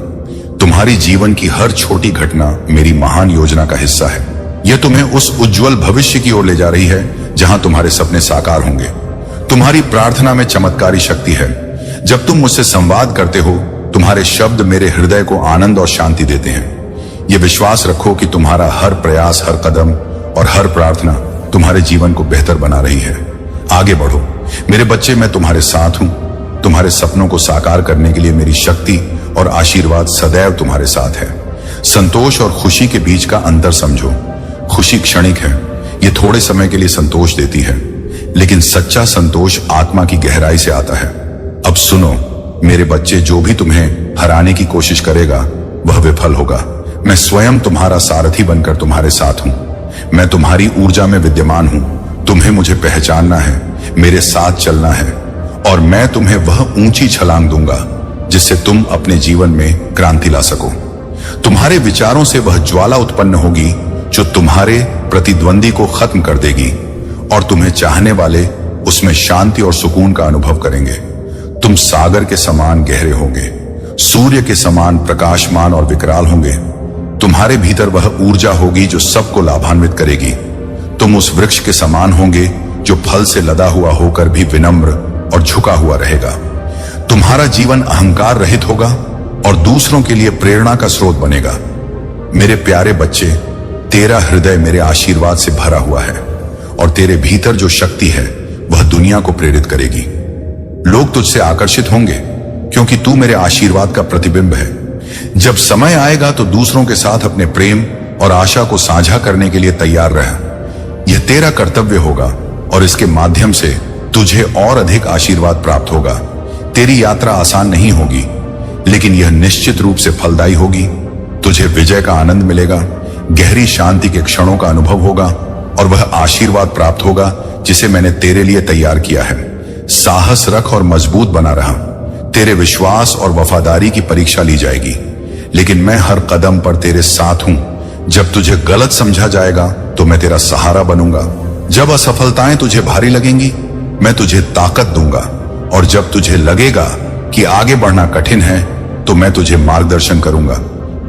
तुम्हारी जीवन की हर छोटी घटना मेरी महान योजना का हिस्सा है। यह तुम्हें उस उज्जवल भविष्य की ओर ले जा रही है जहां तुम्हारे सपने साकार होंगे। तुम्हारी प्रार्थना में चमत्कारी शक्ति है। जब तुम मुझसे संवाद करते हो, तुम्हारे शब्द मेरे हृदय को आनंद और शांति देते हैं। यह विश्वास रखो कि तुम्हारा हर प्रयास, हर कदम और हर प्रार्थना तुम्हारे जीवन को बेहतर बना रही है। आगे बढ़ो मेरे बच्चे, मैं तुम्हारे साथ हूं। तुम्हारे सपनों को साकार करने के लिए मेरी शक्ति और आशीर्वाद सदैव तुम्हारे साथ है। संतोष और खुशी के बीच का अंतर समझो। खुशी क्षणिक है, ये थोड़े समय के लिए संतोष देती है, लेकिन सच्चा संतोष आत्मा की गहराई से आता है। अब सुनो मेरे बच्चे, जो भी तुम्हें हराने की कोशिश करेगा वह विफल होगा। मैं स्वयं तुम्हारा सारथी बनकर तुम्हारे साथ हूं। मैं तुम्हारी ऊर्जा में विद्यमान हूं। तुम्हें मुझे पहचानना है, मेरे साथ चलना है, और मैं तुम्हें वह ऊंची छलांग दूंगा जिससे तुम अपने जीवन में क्रांति ला सको। तुम्हारे विचारों से वह ज्वाला उत्पन्न होगी जो तुम्हारे प्रतिद्वंदी को खत्म कर देगी, और तुम्हें चाहने वाले उसमें शांति और सुकून का अनुभव करेंगे। तुम सागर के समान गहरे होंगे, सूर्य के समान प्रकाशमान और विकराल होंगे। तुम्हारे भीतर वह ऊर्जा होगी जो सबको लाभान्वित करेगी। तुम उस वृक्ष के समान होंगे जो फल से लदा हुआ होकर भी विनम्र और झुका हुआ रहेगा। तुम्हारा जीवन अहंकार रहित होगा और दूसरों के लिए प्रेरणा का स्रोत बनेगा। मेरे प्यारे बच्चे, तेरा हृदय मेरे आशीर्वाद से भरा हुआ है, और तेरे भीतर जो शक्ति है वह दुनिया को प्रेरित करेगी। लोग तुझसे आकर्षित होंगे क्योंकि तू मेरे आशीर्वाद का प्रतिबिंब है। जब समय आएगा तो दूसरों के साथ अपने प्रेम और आशा को साझा करने के लिए तैयार रह। यह तेरा कर्तव्य होगा और इसके माध्यम से तुझे और अधिक आशीर्वाद प्राप्त होगा। तेरी यात्रा आसान नहीं होगी, लेकिन यह निश्चित रूप से फलदायी होगी। तुझे विजय का आनंद मिलेगा, गहरी शांति के क्षणों का अनुभव होगा, और वह आशीर्वाद प्राप्त होगा जिसे मैंने तेरे लिए तैयार किया है। साहस रख और मजबूत बना रहा। तेरे विश्वास और वफादारी की परीक्षा ली जाएगी, लेकिन मैं हर कदम पर तेरे साथ हूं। जब तुझे गलत समझा जाएगा तो मैं तेरा सहारा बनूंगा। जब असफलताएं तुझे भारी लगेंगी, मैं तुझे ताकत दूंगा, और जब तुझे लगेगा कि आगे बढ़ना कठिन है तो मैं तुझे मार्गदर्शन करूंगा।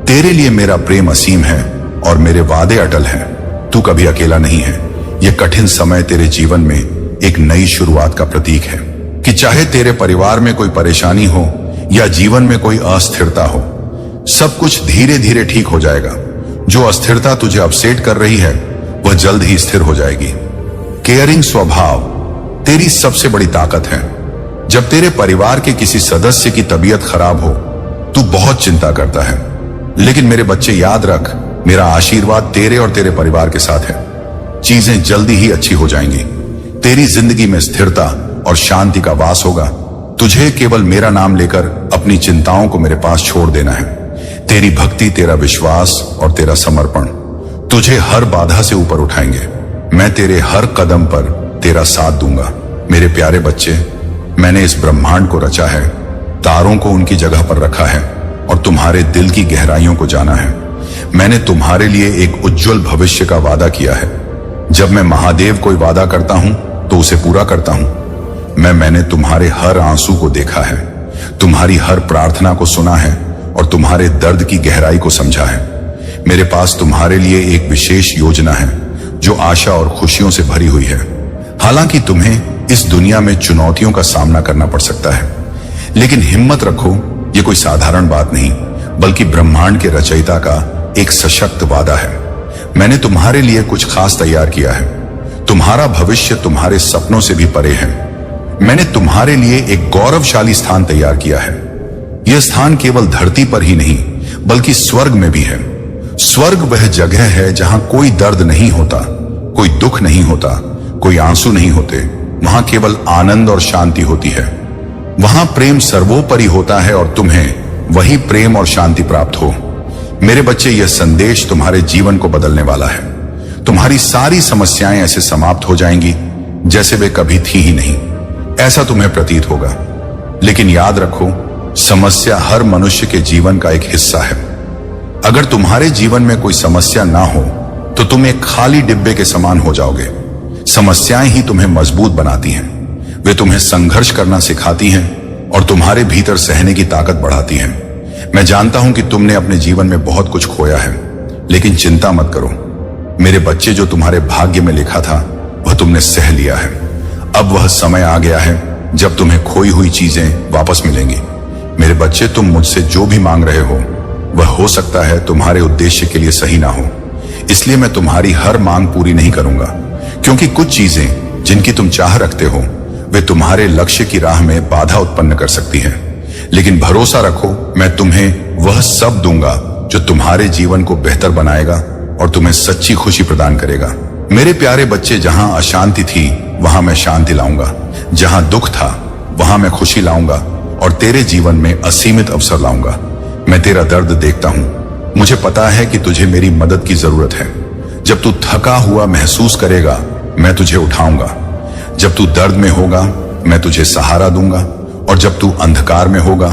तेरे लिए मेरा प्रेम असीम है और मेरे वादे अटल हैं। तू कभी अकेला नहीं है। यह कठिन समय तेरे जीवन में एक नई शुरुआत का प्रतीक है, कि चाहे तेरे परिवार में कोई परेशानी हो या जीवन में कोई अस्थिरता हो, सब कुछ धीरे धीरे ठीक हो जाएगा। जो अस्थिरता तुझे अपसेट कर रही है वह जल्द ही स्थिर हो जाएगी। केयरिंग स्वभाव तेरी सबसे बड़ी ताकत है। जब तेरे परिवार के किसी सदस्य की तबीयत खराब हो, तू बहुत चिंता करता है, लेकिन मेरे बच्चे याद रख, मेरा आशीर्वाद तेरे और तेरे परिवार के साथ है। चीजें जल्दी ही अच्छी हो जाएंगी। तेरी जिंदगी में स्थिरता और शांति का वास होगा। तुझे केवल मेरा नाम लेकर अपनी चिंताओं को मेरे पास छोड़ देना है। तेरी भक्ति, तेरा विश्वास और तेरा समर्पण तुझे हर बाधा से ऊपर उठाएंगे। मैं तेरे हर कदम पर तेरा साथ दूंगा। मेरे प्यारे बच्चे, मैंने इस ब्रह्मांड को रचा है, तारों को उनकी जगह पर रखा है और तुम्हारे दिल की गहराइयों को जाना है। मैंने तुम्हारे लिए एक उज्जवल भविष्य का वादा किया है। जब मैं महादेव कोई वादा करता हूं तो उसे पूरा करता हूं। मैंने तुम्हारे हर आंसू को देखा है, तुम्हारी हर प्रार्थना को सुना है और तुम्हारे दर्द की गहराई को समझा है। मेरे पास तुम्हारे लिए एक विशेष योजना है जो आशा और खुशियों से भरी हुई है। हालांकि तुम्हें इस दुनिया में चुनौतियों का सामना करना पड़ सकता है, लेकिन हिम्मत रखो, ये कोई साधारण बात नहीं। बल्कि ब्रह्मांड के रचयिता का एक सशक्त वादा है। मैंने तुम्हारे लिए कुछ खास तैयार किया है। तुम्हारा भविष्य तुम्हारे सपनों से भी परे है। मैंने तुम्हारे लिए एक गौरवशाली स्थान तैयार किया है। यह स्थान केवल धरती पर ही नहीं बल्कि स्वर्ग में भी है। स्वर्ग वह जगह है जहां कोई दर्द नहीं होता, कोई दुख नहीं होता, कोई आंसू नहीं होते। वहां केवल आनंद और शांति होती है। वहां प्रेम सर्वोपरि होता है और तुम्हें वही प्रेम और शांति प्राप्त हो। मेरे बच्चे, यह संदेश तुम्हारे जीवन को बदलने वाला है। तुम्हारी सारी समस्याएं ऐसे समाप्त हो जाएंगी जैसे वे कभी थी ही नहीं, ऐसा तुम्हें प्रतीत होगा। लेकिन याद रखो, समस्या हर मनुष्य के जीवन का एक हिस्सा है। अगर तुम्हारे जीवन में कोई समस्या ना हो तो तुम एक खाली डिब्बे के समान हो जाओगे। समस्याएं ही तुम्हें मजबूत बनाती हैं। वे तुम्हें संघर्ष करना सिखाती हैं और तुम्हारे भीतर सहने की ताकत बढ़ाती हैं। मैं जानता हूं कि तुमने अपने जीवन में बहुत कुछ खोया है, लेकिन चिंता मत करो। मेरे बच्चे, जो तुम्हारे भाग्य में लिखा था वह तुमने सह लिया है। अब वह समय आ गया है जब तुम्हें खोई हुई चीजें वापस मिलेंगी। मेरे बच्चे, तुम मुझसे जो भी मांग रहे हो वह हो सकता है तुम्हारे उद्देश्य के लिए सही ना हो। इसलिए मैं तुम्हारी हर मांग पूरी नहीं करूंगा, क्योंकि कुछ चीजें जिनकी तुम चाह रखते हो वे तुम्हारे लक्ष्य की राह में बाधा उत्पन्न कर सकती हैं। लेकिन भरोसा रखो, मैं तुम्हें वह सब दूंगा जो तुम्हारे जीवन को बेहतर बनाएगा और तुम्हें सच्ची खुशी प्रदान करेगा। मेरे प्यारे बच्चे, जहां अशांति थी वहां मैं शांति लाऊंगा, जहां दुख था वहां मैं खुशी लाऊंगा और तेरे जीवन में असीमित अवसर लाऊंगा। मैं तेरा दर्द देखता हूं। मुझे पता है कि तुझे मेरी मदद की जरूरत है। जब तू थका हुआ महसूस करेगा, मैं तुझे उठाऊंगा। जब तू दर्द में होगा, मैं तुझे सहारा दूंगा। और जब तू अंधकार में होगा,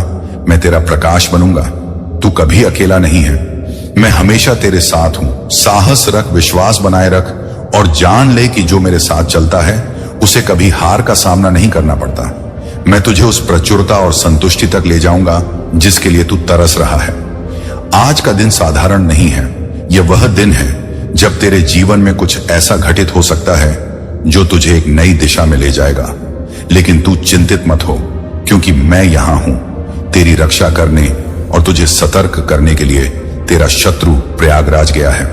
मैं तेरा प्रकाश बनूंगा। तू कभी अकेला नहीं है। मैं हमेशा तेरे साथ हूं। साहस रख, विश्वास बनाए रख और जान ले कि जो मेरे साथ चलता है उसे कभी हार का सामना नहीं करना पड़ता। मैं तुझे उस प्रचुरता और संतुष्टि तक ले जाऊंगा जिसके लिए तू तरस रहा है। आज का दिन साधारण नहीं है। यह वह दिन है जब तेरे जीवन में कुछ ऐसा घटित हो सकता है जो तुझे एक नई दिशा में ले जाएगा। लेकिन तू चिंतित मत हो, क्योंकि मैं यहां हूं तेरी रक्षा करने और तुझे सतर्क करने के लिए। तेरा शत्रु प्रयागराज गया है।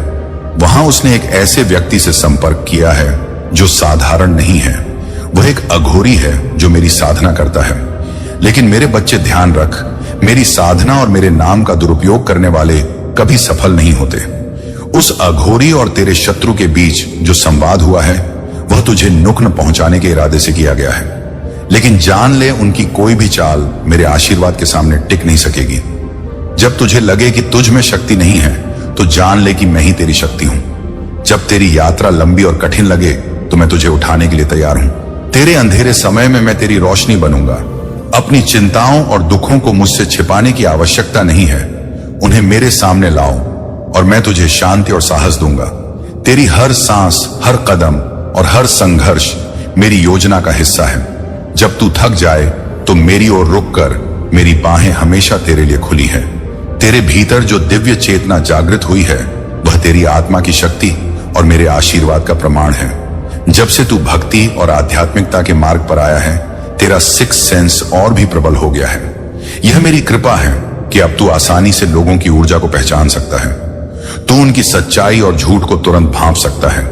वहां उसने एक ऐसे व्यक्ति से संपर्क किया है जो साधारण नहीं है। वह एक अघोरी है जो मेरी साधना करता है। लेकिन मेरे बच्चे, ध्यान रख, मेरी साधना और मेरे नाम का दुरुपयोग करने वाले कभी सफल नहीं होते। उस अघोरी और तेरे शत्रु के बीच जो संवाद हुआ है वह तुझे नुकसान पहुंचाने के इरादे से किया गया है। लेकिन जान ले, उनकी कोई भी चाल मेरे आशीर्वाद के सामने टिक नहीं सकेगी। जब तुझे लगे कि तुझ में शक्ति नहीं है तो जान ले कि मैं ही तेरी शक्ति हूं। जब तेरी यात्रा लंबी और कठिन लगे तो मैं तुझे उठाने के लिए तैयार हूं। तेरे अंधेरे समय में मैं तेरी रोशनी बनूंगा। अपनी चिंताओं और दुखों को मुझसे छिपाने की आवश्यकता नहीं है। उन्हें मेरे सामने लाओ और मैं तुझे शांति और साहस दूंगा। तेरी हर सांस, हर कदम और हर संघर्ष मेरी योजना का हिस्सा है। जब तू थक जाए तो मेरी ओर रुक कर, मेरी बाहें हमेशा तेरे लिए खुली है। तेरे भीतर जो दिव्य चेतना जागृत हुई है वह तेरी आत्मा की शक्ति और मेरे आशीर्वाद का प्रमाण है। जब से तू भक्ति और आध्यात्मिकता के मार्ग पर आया है, तेरा सिक्स सेंस और भी प्रबल हो गया है। यह मेरी कृपा है कि अब तू आसानी से लोगों की ऊर्जा को पहचान सकता है। तू उनकी सच्चाई और झूठ को तुरंत भांप सकता है।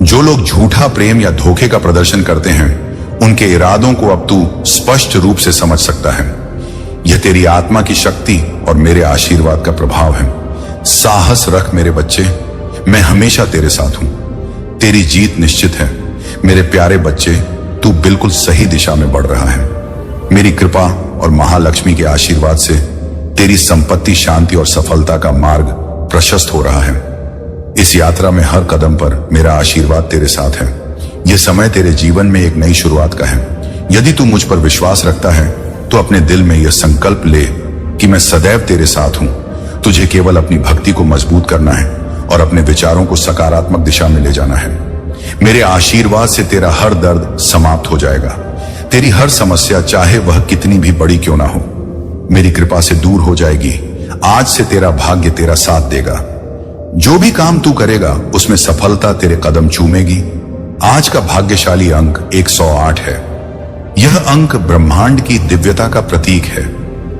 जो लोग झूठा प्रेम या धोखे का प्रदर्शन करते हैं, उनके इरादों को अब तू स्पष्ट रूप से समझ सकता है। यह तेरी आत्मा की शक्ति और मेरे आशीर्वाद का प्रभाव है। साहस रख मेरे बच्चे, मैं हमेशा तेरे साथ हूं। तेरी जीत निश्चित है। मेरे प्यारे बच्चे, तू बिल्कुल सही दिशा में बढ़ रहा है। मेरी कृपा और महालक्ष्मी के आशीर्वाद से तेरी संपत्ति, शांति और सफलता का मार्ग प्रशस्त हो रहा है। इस यात्रा में हर कदम पर मेरा आशीर्वाद तेरे साथ है। यह समय तेरे जीवन में एक नई शुरुआत का है। यदि तू मुझ पर विश्वास रखता है तो अपने दिल में यह संकल्प ले कि मैं सदैव तेरे साथ हूं। तुझे केवल अपनी भक्ति को मजबूत करना है और अपने विचारों को सकारात्मक दिशा में ले जाना है। मेरे आशीर्वाद से तेरा हर दर्द समाप्त हो जाएगा। तेरी हर समस्या, चाहे वह कितनी भी बड़ी क्यों ना हो, मेरी कृपा से दूर हो जाएगी। आज से तेरा भाग्य तेरा साथ देगा। जो भी काम तू करेगा उसमें सफलता तेरे कदम चूमेगी। आज का भाग्यशाली अंक 108 है। यह अंक ब्रह्मांड की दिव्यता का प्रतीक है।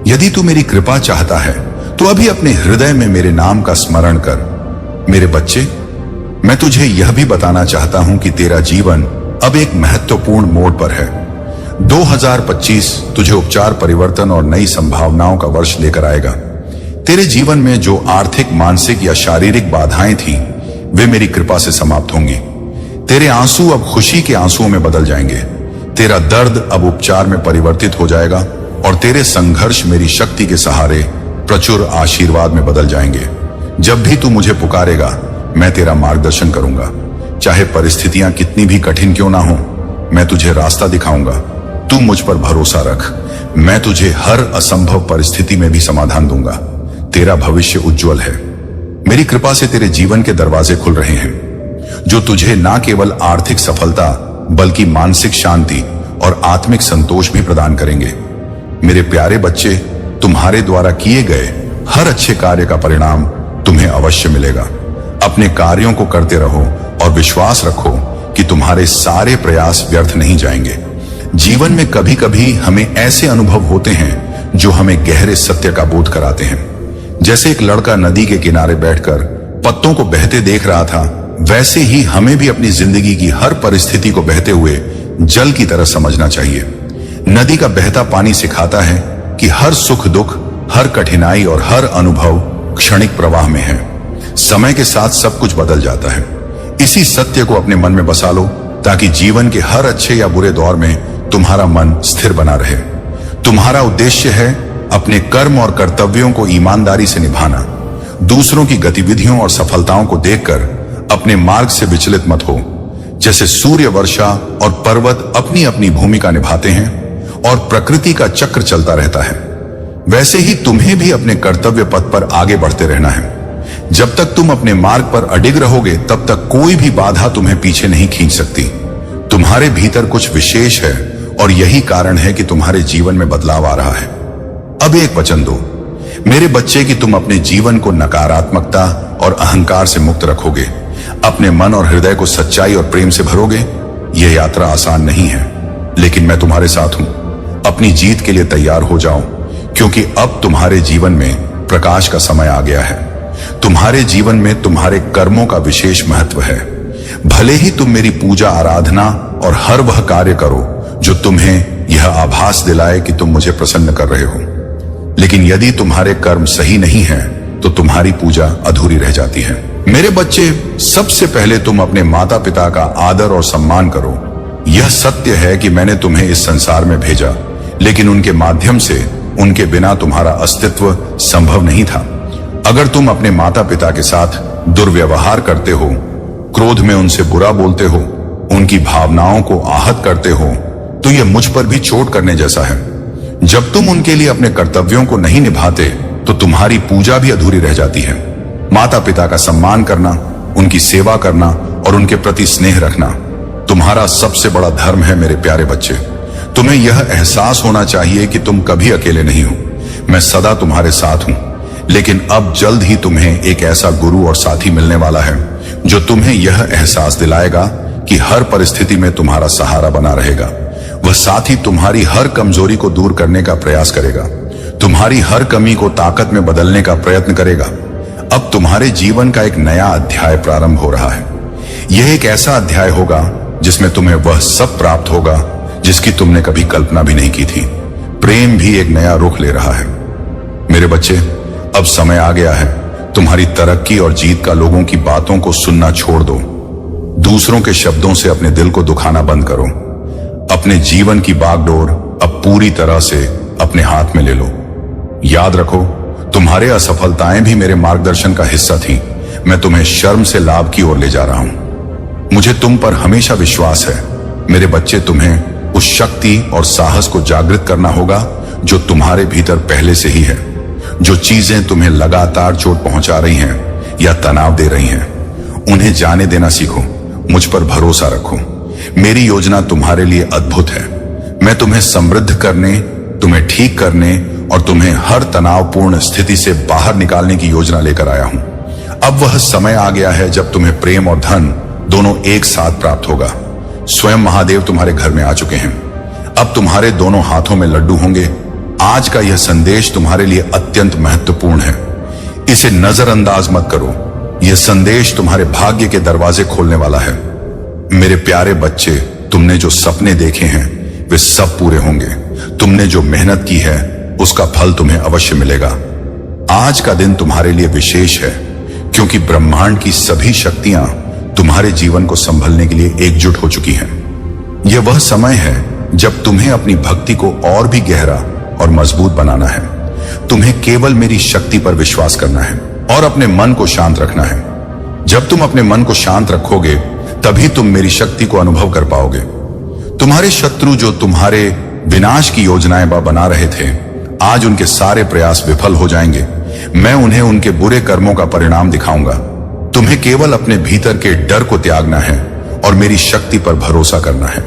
यदि तू मेरी कृपा चाहता है तो अभी अपने हृदय में मेरे नाम का स्मरण कर। मेरे बच्चे, मैं तुझे यह भी बताना चाहता हूं कि तेरा जीवन अब एक महत्वपूर्ण मोड़ पर है। 2025 तुझे उपचार, परिवर्तन और नई संभावनाओं का वर्ष लेकर आएगा। तेरे जीवन में जो आर्थिक, मानसिक या शारीरिक बाधाएं थी, वे मेरी कृपा से समाप्त होंगी। तेरे आंसू अब खुशी के आंसुओं में बदल जाएंगे। तेरा दर्द अब उपचार में परिवर्तित हो जाएगा और तेरे संघर्ष मेरी शक्ति के सहारे प्रचुर आशीर्वाद में बदल जाएंगे। जब भी तू मुझे पुकारेगा, मैं तेरा मार्गदर्शन करूंगा। चाहे परिस्थितियां कितनी भी कठिन क्यों ना हो, मैं तुझे रास्ता दिखाऊंगा। तू मुझ पर भरोसा रख, मैं तुझे हर असंभव परिस्थिति में भी समाधान दूंगा। तेरा भविष्य उज्जवल है। मेरी कृपा से तेरे जीवन के दरवाजे खुल रहे हैं, जो तुझे ना केवल आर्थिक सफलता बल्कि मानसिक शांति और आत्मिक संतोष भी प्रदान करेंगे। मेरे प्यारे बच्चे, तुम्हारे द्वारा किए गए हर अच्छे कार्य का परिणाम तुम्हें अवश्य मिलेगा। अपने कार्यों को करते रहो और विश्वास रखो कि तुम्हारे सारे प्रयास व्यर्थ नहीं जाएंगे। जीवन में कभी कभी हमें ऐसे अनुभव होते हैं जो हमें गहरे सत्य का बोध कराते हैं। जैसे एक लड़का नदी के किनारे बैठकर पत्तों को बहते देख रहा था, वैसे ही हमें भी अपनी जिंदगी की हर परिस्थिति को बहते हुए जल की तरह समझना चाहिए। नदी का बहता पानी सिखाता है कि हर सुख दुख, हर कठिनाई और हर अनुभव क्षणिक प्रवाह में है। समय के साथ सब कुछ बदल जाता है। इसी सत्य को अपने मन में बसा लो, ताकि जीवन के हर अच्छे या बुरे दौर में तुम्हारा मन स्थिर बना रहे। तुम्हारा उद्देश्य है अपने कर्म और कर्तव्यों को ईमानदारी से निभाना। दूसरों की गतिविधियों और सफलताओं को देखकर अपने मार्ग से विचलित मत हो। जैसे सूर्य, वर्षा और पर्वत अपनी अपनी भूमिका निभाते हैं और प्रकृति का चक्र चलता रहता है, वैसे ही तुम्हें भी अपने कर्तव्य पथ पर आगे बढ़ते रहना है। जब तक तुम अपने मार्ग पर अडिग रहोगे, तब तक कोई भी बाधा तुम्हें पीछे नहीं खींच सकती। तुम्हारे भीतर कुछ विशेष है और यही कारण है कि तुम्हारे जीवन में बदलाव आ रहा है। अब एक वचन दो मेरे बच्चे कि तुम अपने जीवन को नकारात्मकता और अहंकार से मुक्त रखोगे, अपने मन और हृदय को सच्चाई और प्रेम से भरोगे। यह यात्रा आसान नहीं है, लेकिन मैं तुम्हारे साथ हूं। अपनी जीत के लिए तैयार हो जाओ, क्योंकि अब तुम्हारे जीवन में प्रकाश का समय आ गया है। तुम्हारे जीवन में तुम्हारे कर्मों का विशेष महत्व है। भले ही तुम मेरी पूजा, आराधना और हर वह कार्य करो जो तुम्हें यह आभास दिलाए कि तुम मुझे प्रसन्न कर रहे हो, लेकिन यदि तुम्हारे कर्म सही नहीं है तो तुम्हारी पूजा अधूरी रह जाती है। मेरे बच्चे, सबसे पहले तुम अपने माता पिता का आदर और सम्मान करो। यह सत्य है कि मैंने तुम्हें इस संसार में भेजा, लेकिन उनके माध्यम से, उनके बिना तुम्हारा अस्तित्व संभव नहीं था। अगर तुम अपने माता पिता के साथ दुर्व्यवहार करते हो, क्रोध में उनसे बुरा बोलते हो, उनकी भावनाओं को आहत करते हो, तो यह मुझ पर भी चोट करने जैसा है। जब तुम उनके लिए अपने कर्तव्यों को नहीं निभाते, तो तुम्हारी पूजा भी अधूरी रह जाती है। माता पिता का सम्मान करना, उनकी सेवा करना और उनके प्रति स्नेह रखना तुम्हारा सबसे बड़ा धर्म है। मेरे प्यारे बच्चे, तुम्हें यह एहसास होना चाहिए कि तुम कभी अकेले नहीं हो। मैं सदा तुम्हारे साथ हूं, लेकिन अब जल्द ही तुम्हें एक ऐसा गुरु और साथी मिलने वाला है जो तुम्हें यह एहसास दिलाएगा कि हर परिस्थिति में तुम्हारा सहारा बना रहेगा। वह साथी तुम्हारी हर कमजोरी को दूर करने का प्रयास करेगा, तुम्हारी हर कमी को ताकत में बदलने का प्रयत्न करेगा। अब तुम्हारे जीवन का एक नया अध्याय प्रारंभ हो रहा है। यह एक ऐसा अध्याय होगा जिसमें तुम्हें वह सब प्राप्त होगा जिसकी तुमने कभी कल्पना भी नहीं की थी। प्रेम भी एक नया रुख ले रहा है। मेरे बच्चे, अब समय आ गया है। तुम्हारी तरक्की और जीत का लोगों की बातों को सुनना छोड़ दो। दूसरों के शब्दों से अपने दिल को दुखाना बंद करो। अपने जीवन की बागडोर अब पूरी तरह से अपने हाथ में ले लो। याद रखो, तुम्हारे असफलताएं भी मेरे मार्गदर्शन का हिस्सा थी। मैं तुम्हें शर्म से लाभ की ओर ले जा रहा हूं। मुझे तुम पर हमेशा विश्वास है। मेरे बच्चे, तुम्हें उस शक्ति और साहस को जागृत करना होगा जो तुम्हारे भीतर पहले से ही है। जो चीजें तुम्हें लगातार चोट पहुंचा रही हैं या तनाव दे रही हैं, उन्हें जाने देना सीखो। मुझ पर भरोसा रखो। मेरी योजना तुम्हारे लिए अद्भुत है। मैं तुम्हें समृद्ध करने, तुम्हें ठीक करने और तुम्हें हर तनावपूर्ण स्थिति से बाहर निकालने की योजना लेकर आया हूं। अब वह समय आ गया है जब तुम्हें प्रेम और धन दोनों एक साथ प्राप्त होगा। स्वयं महादेव तुम्हारे घर में आ चुके हैं। अब तुम्हारे दोनों हाथों में लड्डू होंगे। आज का यह संदेश तुम्हारे लिए अत्यंत महत्वपूर्ण है। इसे नजरअंदाज मत करो। यह संदेश तुम्हारे भाग्य के दरवाजे खोलने वाला है। मेरे प्यारे बच्चे, तुमने जो सपने देखे हैं वे सब पूरे होंगे। तुमने जो मेहनत की है उसका फल तुम्हें अवश्य मिलेगा। आज का दिन तुम्हारे लिए विशेष है, क्योंकि ब्रह्मांड की सभी शक्तियां तुम्हारे जीवन को संभलने के लिए एकजुट हो चुकी हैं। यह वह समय है जब तुम्हें अपनी भक्ति को और भी गहरा और मजबूत बनाना है। तुम्हें केवल मेरी शक्ति पर विश्वास करना है और अपने मन को शांत रखना है। जब तुम अपने मन को शांत रखोगे तभी तुम मेरी शक्ति को अनुभव कर पाओगे। तुम्हारे शत्रु जो तुम्हारे विनाश की योजनाएं बना रहे थे, आज उनके सारे प्रयास विफल हो जाएंगे। मैं उन्हें उनके बुरे कर्मों का परिणाम दिखाऊंगा। तुम्हें केवल अपने भीतर के डर को त्यागना है और मेरी शक्ति पर भरोसा करना है।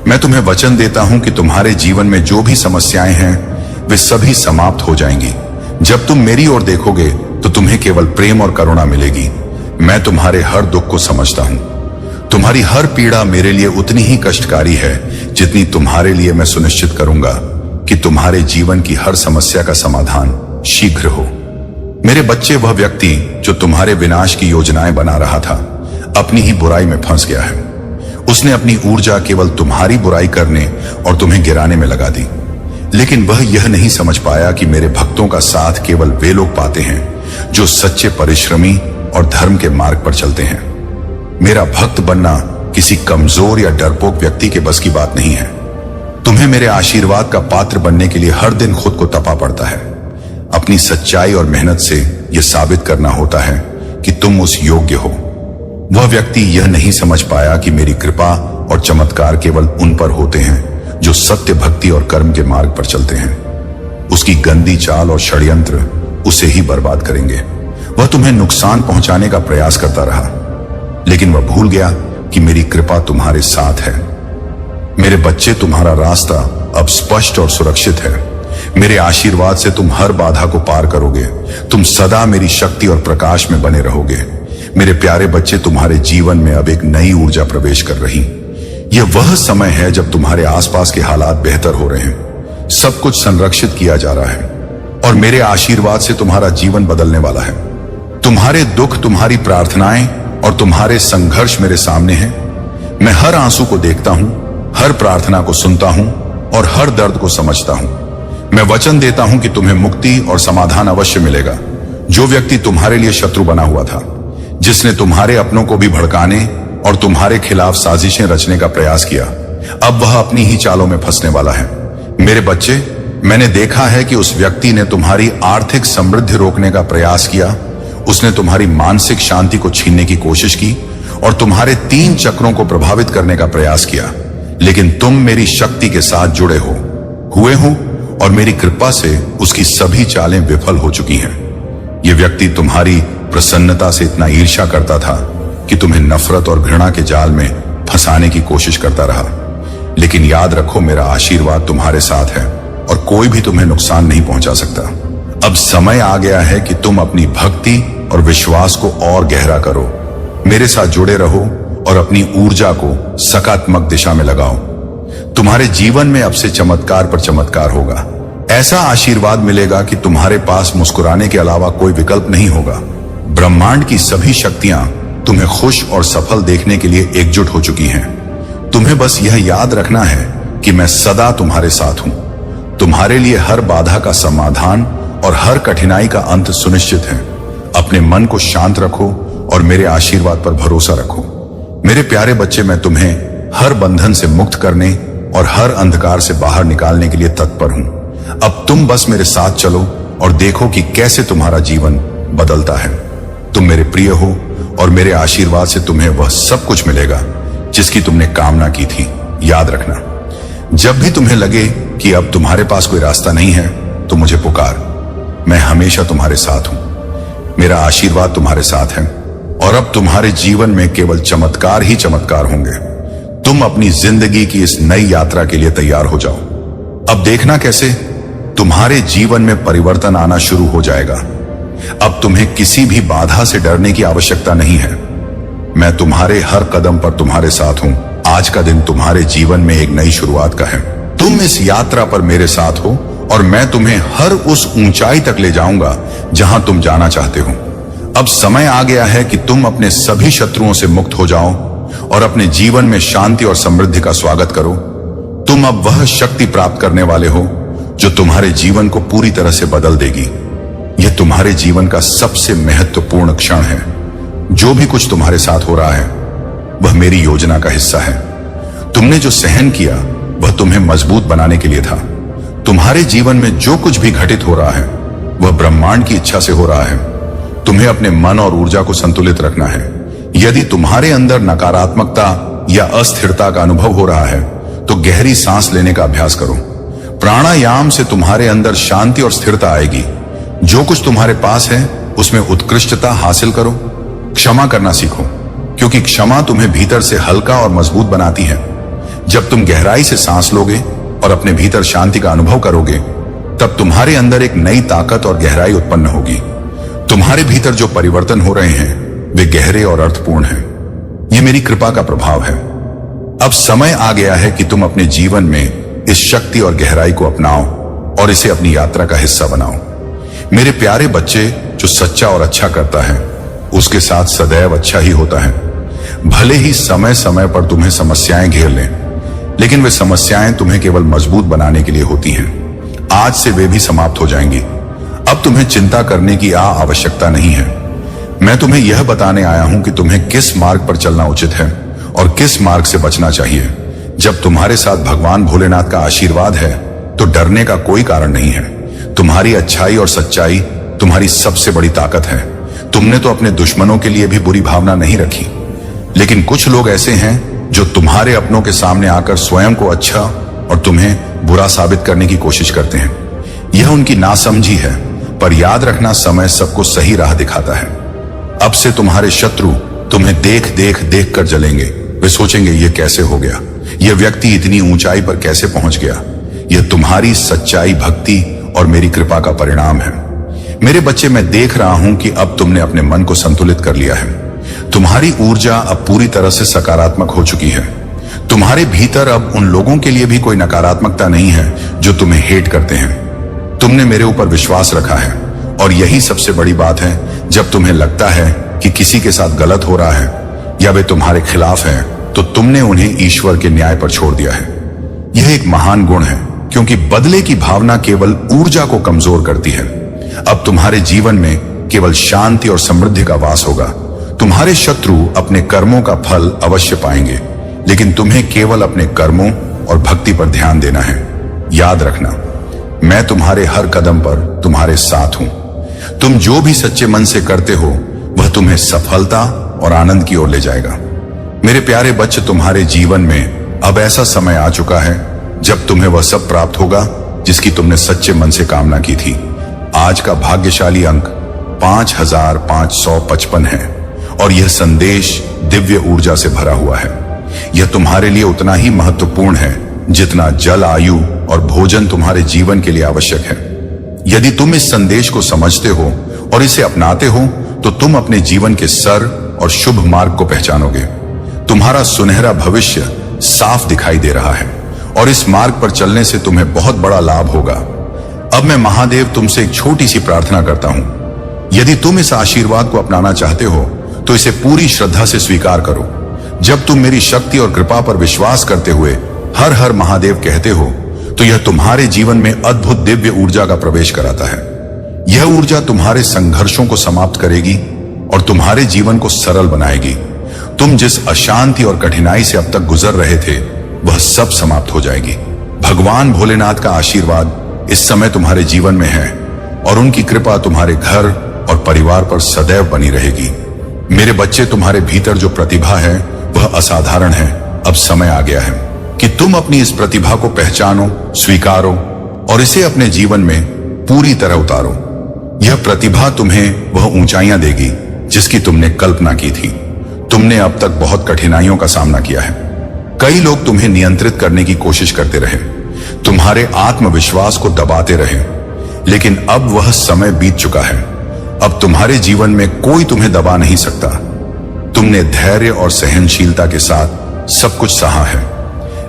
मैं तुम्हें वचन देता हूं कि तुम्हारे जीवन में जो भी समस्याएं हैं वे सभी समाप्त हो जाएंगी। जब तुम मेरी ओर देखोगे तो तुम्हें केवल प्रेम और करुणा मिलेगी। मैं तुम्हारे हर दुख को समझता हूं। तुम्हारी हर पीड़ा मेरे लिए उतनी ही कष्टकारी है जितनी तुम्हारे लिए मैं सुनिश्चित करूंगा कि तुम्हारे जीवन की हर समस्या का समाधान शीघ्र हो। मेरे बच्चे, वह व्यक्ति जो तुम्हारे विनाश की योजनाएं बना रहा था अपनी ही बुराई में फंस गया है। उसने अपनी ऊर्जा केवल तुम्हारी बुराई करने और तुम्हें गिराने में लगा दी, लेकिन वह यह नहीं समझ पाया कि मेरे भक्तों का साथ केवल वे लोग पाते हैं जो सच्चे परिश्रमी और धर्म के मार्ग पर चलते हैं। मेरा भक्त बनना किसी कमजोर या डरपोक व्यक्ति के बस की बात नहीं है। तुम्हें मेरे आशीर्वाद का पात्र बनने के लिए हर दिन खुद को तपा पड़ता है। अपनी सच्चाई और मेहनत से यह साबित करना होता है कि तुम उस योग्य हो। वह व्यक्ति यह नहीं समझ पाया कि मेरी कृपा और चमत्कार केवल उन पर होते हैं जो सत्य, भक्ति और कर्म के मार्ग पर चलते हैं। उसकी गंदी चाल और षड्यंत्र उसे ही बर्बाद करेंगे। वह तुम्हें नुकसान पहुंचाने का प्रयास करता रहा, लेकिन वह भूल गया कि मेरी कृपा तुम्हारे साथ है। मेरे बच्चे, तुम्हारा रास्ता अब स्पष्ट और सुरक्षित है। मेरे आशीर्वाद से तुम हर बाधा को पार करोगे। तुम सदा मेरी शक्ति और प्रकाश में बने रहोगे। मेरे प्यारे बच्चे, तुम्हारे जीवन में अब एक नई ऊर्जा प्रवेश कर रही। यह वह समय है जब तुम्हारे आसपास के हालात बेहतर हो रहे हैं। सब कुछ संरक्षित किया जा रहा है और मेरे आशीर्वाद से तुम्हारा जीवन बदलने वाला है। तुम्हारे दुख, तुम्हारी प्रार्थनाएं और तुम्हारे संघर्ष मेरे सामने हैं। मैं हर आंसू को देखता हूं, हर प्रार्थना को सुनता हूं और हर दर्द को समझता हूं। मैं वचन देता हूं कि तुम्हें मुक्ति और समाधान अवश्य मिलेगा। जो व्यक्ति तुम्हारे लिए शत्रु बना हुआ था, जिसने तुम्हारे अपनों को भी भड़काने और तुम्हारे खिलाफ साजिशें रचने का प्रयास किया, अब वह अपनी ही चालों में फंसने वाला है। मेरे बच्चे, मैंने देखा है कि उस व्यक्ति ने तुम्हारी आर्थिक समृद्धि रोकने का प्रयास किया। उसने तुम्हारी मानसिक शांति को छीनने की कोशिश की और तुम्हारे 3 चक्रों को प्रभावित करने का प्रयास किया, लेकिन तुम मेरी शक्ति के साथ जुड़े हुए हो और मेरी कृपा से उसकी सभी चालें विफल हो चुकी हैं। यह व्यक्ति तुम्हारी प्रसन्नता से इतना ईर्ष्या करता था कि तुम्हें नफरत और घृणा के जाल में फंसाने की कोशिश करता रहा, लेकिन याद रखो, मेरा आशीर्वाद तुम्हारे साथ है और कोई भी तुम्हें नुकसान नहीं पहुंचा सकता। अब समय आ गया है कि तुम अपनी भक्ति और विश्वास को और गहरा करो। मेरे साथ जुड़े रहो और अपनी ऊर्जा को सकारात्मक दिशा में लगाओ। तुम्हारे जीवन में अब से चमत्कार पर चमत्कार होगा। ऐसा आशीर्वाद मिलेगा कि तुम्हारे पास मुस्कुराने के अलावा कोई विकल्प नहीं होगा। ब्रह्मांड की सभी शक्तियां तुम्हें खुश और सफल देखने के लिए एकजुट हो चुकी हैं। तुम्हें बस यह याद रखना है कि मैं सदा तुम्हारे साथ हूं। तुम्हारे लिए हर बाधा का समाधान और हर कठिनाई का अंत सुनिश्चित है। अपने मन को शांत रखो और मेरे आशीर्वाद पर भरोसा रखो। मेरे प्यारे बच्चे, मैं तुम्हें हर बंधन से मुक्त करने और हर अंधकार से बाहर निकालने के लिए तत्पर हूं। अब तुम बस मेरे साथ चलो और देखो कि कैसे तुम्हारा जीवन बदलता है। तुम मेरे प्रिय हो और मेरे आशीर्वाद से तुम्हें वह सब कुछ मिलेगा जिसकी तुमने कामना की थी। याद रखना, जब भी तुम्हें लगे कि अब तुम्हारे पास कोई रास्ता नहीं है तो मुझे पुकार। मैं हमेशा तुम्हारे साथ हूं। मेरा आशीर्वाद तुम्हारे साथ है और अब तुम्हारे जीवन में केवल चमत्कार ही चमत्कार होंगे। तुम अपनी जिंदगी की इस नई यात्रा के लिए तैयार हो जाओ। अब देखना कैसे तुम्हारे जीवन में परिवर्तन आना शुरू हो जाएगा। अब तुम्हें किसी भी बाधा से डरने की आवश्यकता नहीं है। मैं तुम्हारे हर कदम पर तुम्हारे साथ हूं। आज का दिन तुम्हारे जीवन में एक नई शुरुआत का है। तुम इस यात्रा पर मेरे साथ हो और मैं तुम्हें हर उस ऊंचाई तक ले जाऊंगा जहां तुम जाना चाहते हो। अब समय आ गया है कि तुम अपने सभी शत्रुओं से मुक्त हो जाओ और अपने जीवन में शांति और समृद्धि का स्वागत करो। तुम अब वह शक्ति प्राप्त करने वाले हो जो तुम्हारे जीवन को पूरी तरह से बदल देगी। यह तुम्हारे जीवन का सबसे महत्वपूर्ण क्षण है। जो भी कुछ तुम्हारे साथ हो रहा है वह मेरी योजना का हिस्सा है। तुमने जो सहन किया वह तुम्हें मजबूत बनाने के लिए था। तुम्हारे जीवन में जो कुछ भी घटित हो रहा है वह ब्रह्मांड की इच्छा से हो रहा है। तुम्हें अपने मन और ऊर्जा को संतुलित रखना है। यदि तुम्हारे अंदर नकारात्मकता या अस्थिरता का अनुभव हो रहा है तो गहरी सांस लेने का अभ्यास करो। प्राणायाम से तुम्हारे अंदर शांति और स्थिरता आएगी। जो कुछ तुम्हारे पास है उसमें उत्कृष्टता हासिल करो। क्षमा करना सीखो, क्योंकि क्षमा तुम्हें भीतर से हल्का और मजबूत बनाती है। जब तुम गहराई से सांस लोगे और अपने भीतर शांति का अनुभव करोगे तब तुम्हारे अंदर एक नई ताकत और गहराई उत्पन्न होगी। तुम्हारे भीतर जो परिवर्तन हो रहे हैं वे गहरे और अर्थपूर्ण हैं। यह मेरी कृपा का प्रभाव है। अब समय आ गया है कि तुम अपने जीवन में इस शक्ति और गहराई को अपनाओ और इसे अपनी यात्रा का हिस्सा बनाओ। मेरे प्यारे बच्चे, जो सच्चा और अच्छा करता है उसके साथ सदैव अच्छा ही होता है। भले ही समय समय पर तुम्हें समस्याएं घेर लें, लेकिन वे समस्याएं तुम्हें केवल मजबूत बनाने के लिए होती हैं। आज से वे भी समाप्त हो जाएंगी। अब तुम्हें चिंता करने की आवश्यकता नहीं है। मैं तुम्हें यह बताने आया हूं कि तुम्हें किस मार्ग पर चलना उचित है और किस मार्ग से बचना चाहिए। जब तुम्हारे साथ भगवान भोलेनाथ का आशीर्वाद है तो डरने का कोई कारण नहीं है। तुम्हारी अच्छाई और सच्चाई तुम्हारी सबसे बड़ी ताकत है। तुमने तो अपने दुश्मनों के लिए भी बुरी भावना नहीं रखी, लेकिन कुछ लोग ऐसे हैं जो तुम्हारे अपनों के सामने आकर स्वयं को अच्छा और तुम्हें बुरा साबित करने की कोशिश करते हैं। यह उनकी नासमझी है, पर याद रखना समय सबको सही राह दिखाता है। अब से तुम्हारे शत्रु तुम्हें देख देख कर जलेंगे। वे सोचेंगे यह कैसे हो गया, यह व्यक्ति इतनी ऊंचाई पर कैसे पहुंच गया। यह तुम्हारी सच्चाई, भक्ति और मेरी कृपा का परिणाम है। मेरे बच्चे, मैं देख रहा हूं कि अब तुमने अपने मन को संतुलित कर लिया है। तुम्हारी ऊर्जा अब पूरी तरह से सकारात्मक हो चुकी है। तुम्हारे भीतर अब उन लोगों के लिए भी कोई नकारात्मकता नहीं है जो तुम्हें हेट करते हैं। तुमने मेरे ऊपर विश्वास रखा है और यही सबसे बड़ी बात है। जब तुम्हें लगता है कि किसी के साथ गलत हो रहा है या वे तुम्हारे खिलाफ हैं, तो तुमने उन्हें ईश्वर के न्याय पर छोड़ दिया है। यह एक महान गुण है, क्योंकि बदले की भावना केवल ऊर्जा को कमजोर करती है। अब तुम्हारे जीवन में केवल शांति और समृद्धि का वास होगा। तुम्हारे शत्रु अपने कर्मों का फल अवश्य पाएंगे, लेकिन तुम्हें केवल अपने कर्मों और भक्ति पर ध्यान देना है। याद रखना, मैं तुम्हारे हर कदम पर तुम्हारे साथ हूं। तुम जो भी सच्चे मन से करते हो वह तुम्हें सफलता और आनंद की ओर ले जाएगा। मेरे प्यारे बच्चे, तुम्हारे जीवन में अब ऐसा समय आ चुका है जब तुम्हें वह सब प्राप्त होगा जिसकी तुमने सच्चे मन से कामना की थी। आज का भाग्यशाली अंक 5555 है और यह संदेश दिव्य ऊर्जा से भरा हुआ है। यह तुम्हारे लिए उतना ही महत्वपूर्ण है जितना जल, आयु और भोजन तुम्हारे जीवन के लिए आवश्यक है। यदि तुम इस संदेश को समझते हो और इसे अपनाते हो तो तुम अपने जीवन के सर और शुभ मार्ग को पहचानोगे। तुम्हारा सुनहरा भविष्य साफ दिखाई दे रहा है और इस मार्ग पर चलने से तुम्हें बहुत बड़ा लाभ होगा। अब मैं महादेव तुमसे एक छोटी सी प्रार्थना करता हूं। यदि तुम इस आशीर्वाद को अपनाना चाहते हो तो इसे पूरी श्रद्धा से स्वीकार करो। जब तुम मेरी शक्ति और कृपा पर विश्वास करते हुए हर हर महादेव कहते हो तो यह तुम्हारे जीवन में अद्भुत दिव्य ऊर्जा का प्रवेश कराता है। यह ऊर्जा तुम्हारे संघर्षों को समाप्त करेगी और तुम्हारे जीवन को सरल बनाएगी। तुम जिस अशांति और कठिनाई से अब तक गुजर रहे थे वह सब समाप्त हो जाएगी। भगवान भोलेनाथ का आशीर्वाद इस समय तुम्हारे जीवन में है और उनकी कृपा तुम्हारे घर और परिवार पर सदैव बनी रहेगी। मेरे बच्चे, तुम्हारे भीतर जो प्रतिभा है वह असाधारण है। अब समय आ गया है कि तुम अपनी इस प्रतिभा को पहचानो, स्वीकारो और इसे अपने जीवन में पूरी तरह उतारो। यह प्रतिभा तुम्हें वह ऊंचाइयां देगी जिसकी तुमने कल्पना की थी। तुमने अब तक बहुत कठिनाइयों का सामना किया है। कई लोग तुम्हें नियंत्रित करने की कोशिश करते रहे, तुम्हारे आत्मविश्वास को दबाते रहे, लेकिन अब वह समय बीत चुका है। अब तुम्हारे जीवन में कोई तुम्हें दबा नहीं सकता। तुमने धैर्य और सहनशीलता के साथ सब कुछ सहा है,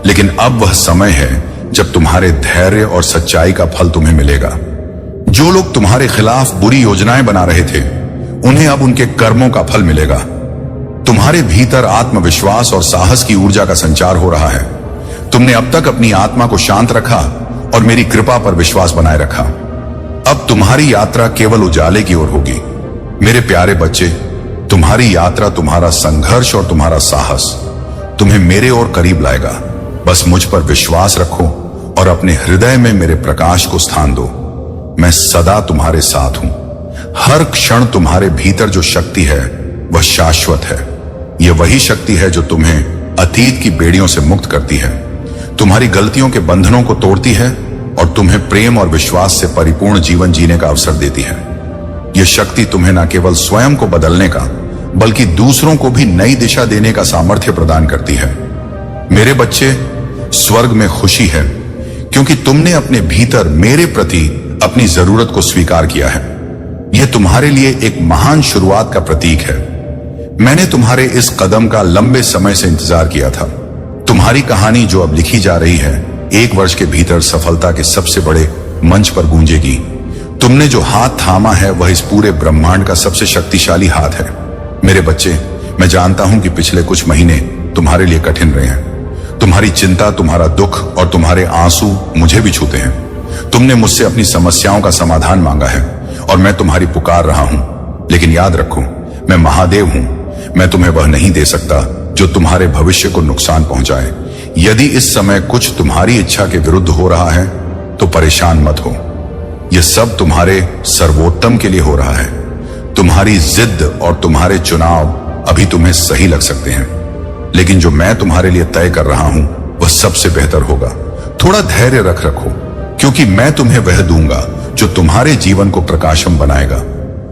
लेकिन अब वह समय है जब तुम्हारे धैर्य और सच्चाई का फल तुम्हें मिलेगा। जो लोग तुम्हारे खिलाफ बुरी योजनाएं बना रहे थे, उन्हें अब उनके कर्मों का फल मिलेगा। तुम्हारे भीतर आत्मविश्वास और साहस की ऊर्जा का संचार हो रहा है। तुमने अब तक अपनी आत्मा को शांत रखा और मेरी कृपा पर विश्वास बनाए रखा। अब तुम्हारी यात्रा केवल उजाले की ओर होगी। मेरे प्यारे बच्चे, तुम्हारी यात्रा, तुम्हारा संघर्ष और तुम्हारा साहस तुम्हें मेरे ओर करीब लाएगा। बस मुझ पर विश्वास रखो और अपने हृदय में मेरे प्रकाश को स्थान दो। मैं सदा तुम्हारे साथ हूं। हर क्षण तुम्हारे भीतर जो शक्ति है वह शाश्वत है। यह वही शक्ति है जो तुम्हें अतीत की बेड़ियों से मुक्त करती है, तुम्हारी गलतियों के बंधनों को तोड़ती है और तुम्हें प्रेम और विश्वास से परिपूर्ण जीवन जीने का अवसर देती है। यह शक्ति तुम्हें न केवल स्वयं को बदलने का, बल्कि दूसरों को भी नई दिशा देने का सामर्थ्य प्रदान करती है। मेरे बच्चे, स्वर्ग में खुशी है क्योंकि तुमने अपने भीतर मेरे प्रति अपनी जरूरत को स्वीकार किया है। यह तुम्हारे लिए एक महान शुरुआत का प्रतीक है। मैंने तुम्हारे इस कदम का लंबे समय से इंतजार किया था। तुम्हारी कहानी जो अब लिखी जा रही है, 1 वर्ष के भीतर सफलता के सबसे बड़े मंच पर गूंजेगी। तुमने जो हाथ थामा है वह इस पूरे ब्रह्मांड का सबसे शक्तिशाली हाथ है। मेरे बच्चे, मैं जानता हूं कि पिछले कुछ महीने तुम्हारे लिए कठिन रहे हैं। तुम्हारी चिंता, तुम्हारा दुख और तुम्हारे आंसू मुझे भी छूते हैं। तुमने मुझसे अपनी समस्याओं का समाधान मांगा है और मैं तुम्हारी पुकार रहा हूं। लेकिन याद रखो, मैं महादेव हूं। मैं तुम्हें वह नहीं दे सकता जो तुम्हारे भविष्य को नुकसान पहुंचाए। यदि इस समय कुछ तुम्हारी इच्छा के विरुद्ध हो रहा है तो परेशान मत हो। यह सब तुम्हारे सर्वोत्तम के लिए हो रहा है। तुम्हारी जिद और तुम्हारे चुनाव अभी तुम्हें सही लग सकते हैं, लेकिन जो मैं तुम्हारे लिए तय कर रहा हूं वह सबसे बेहतर होगा। थोड़ा धैर्य रखो, क्योंकि मैं तुम्हें वह दूंगा जो तुम्हारे जीवन को प्रकाशम बनाएगा।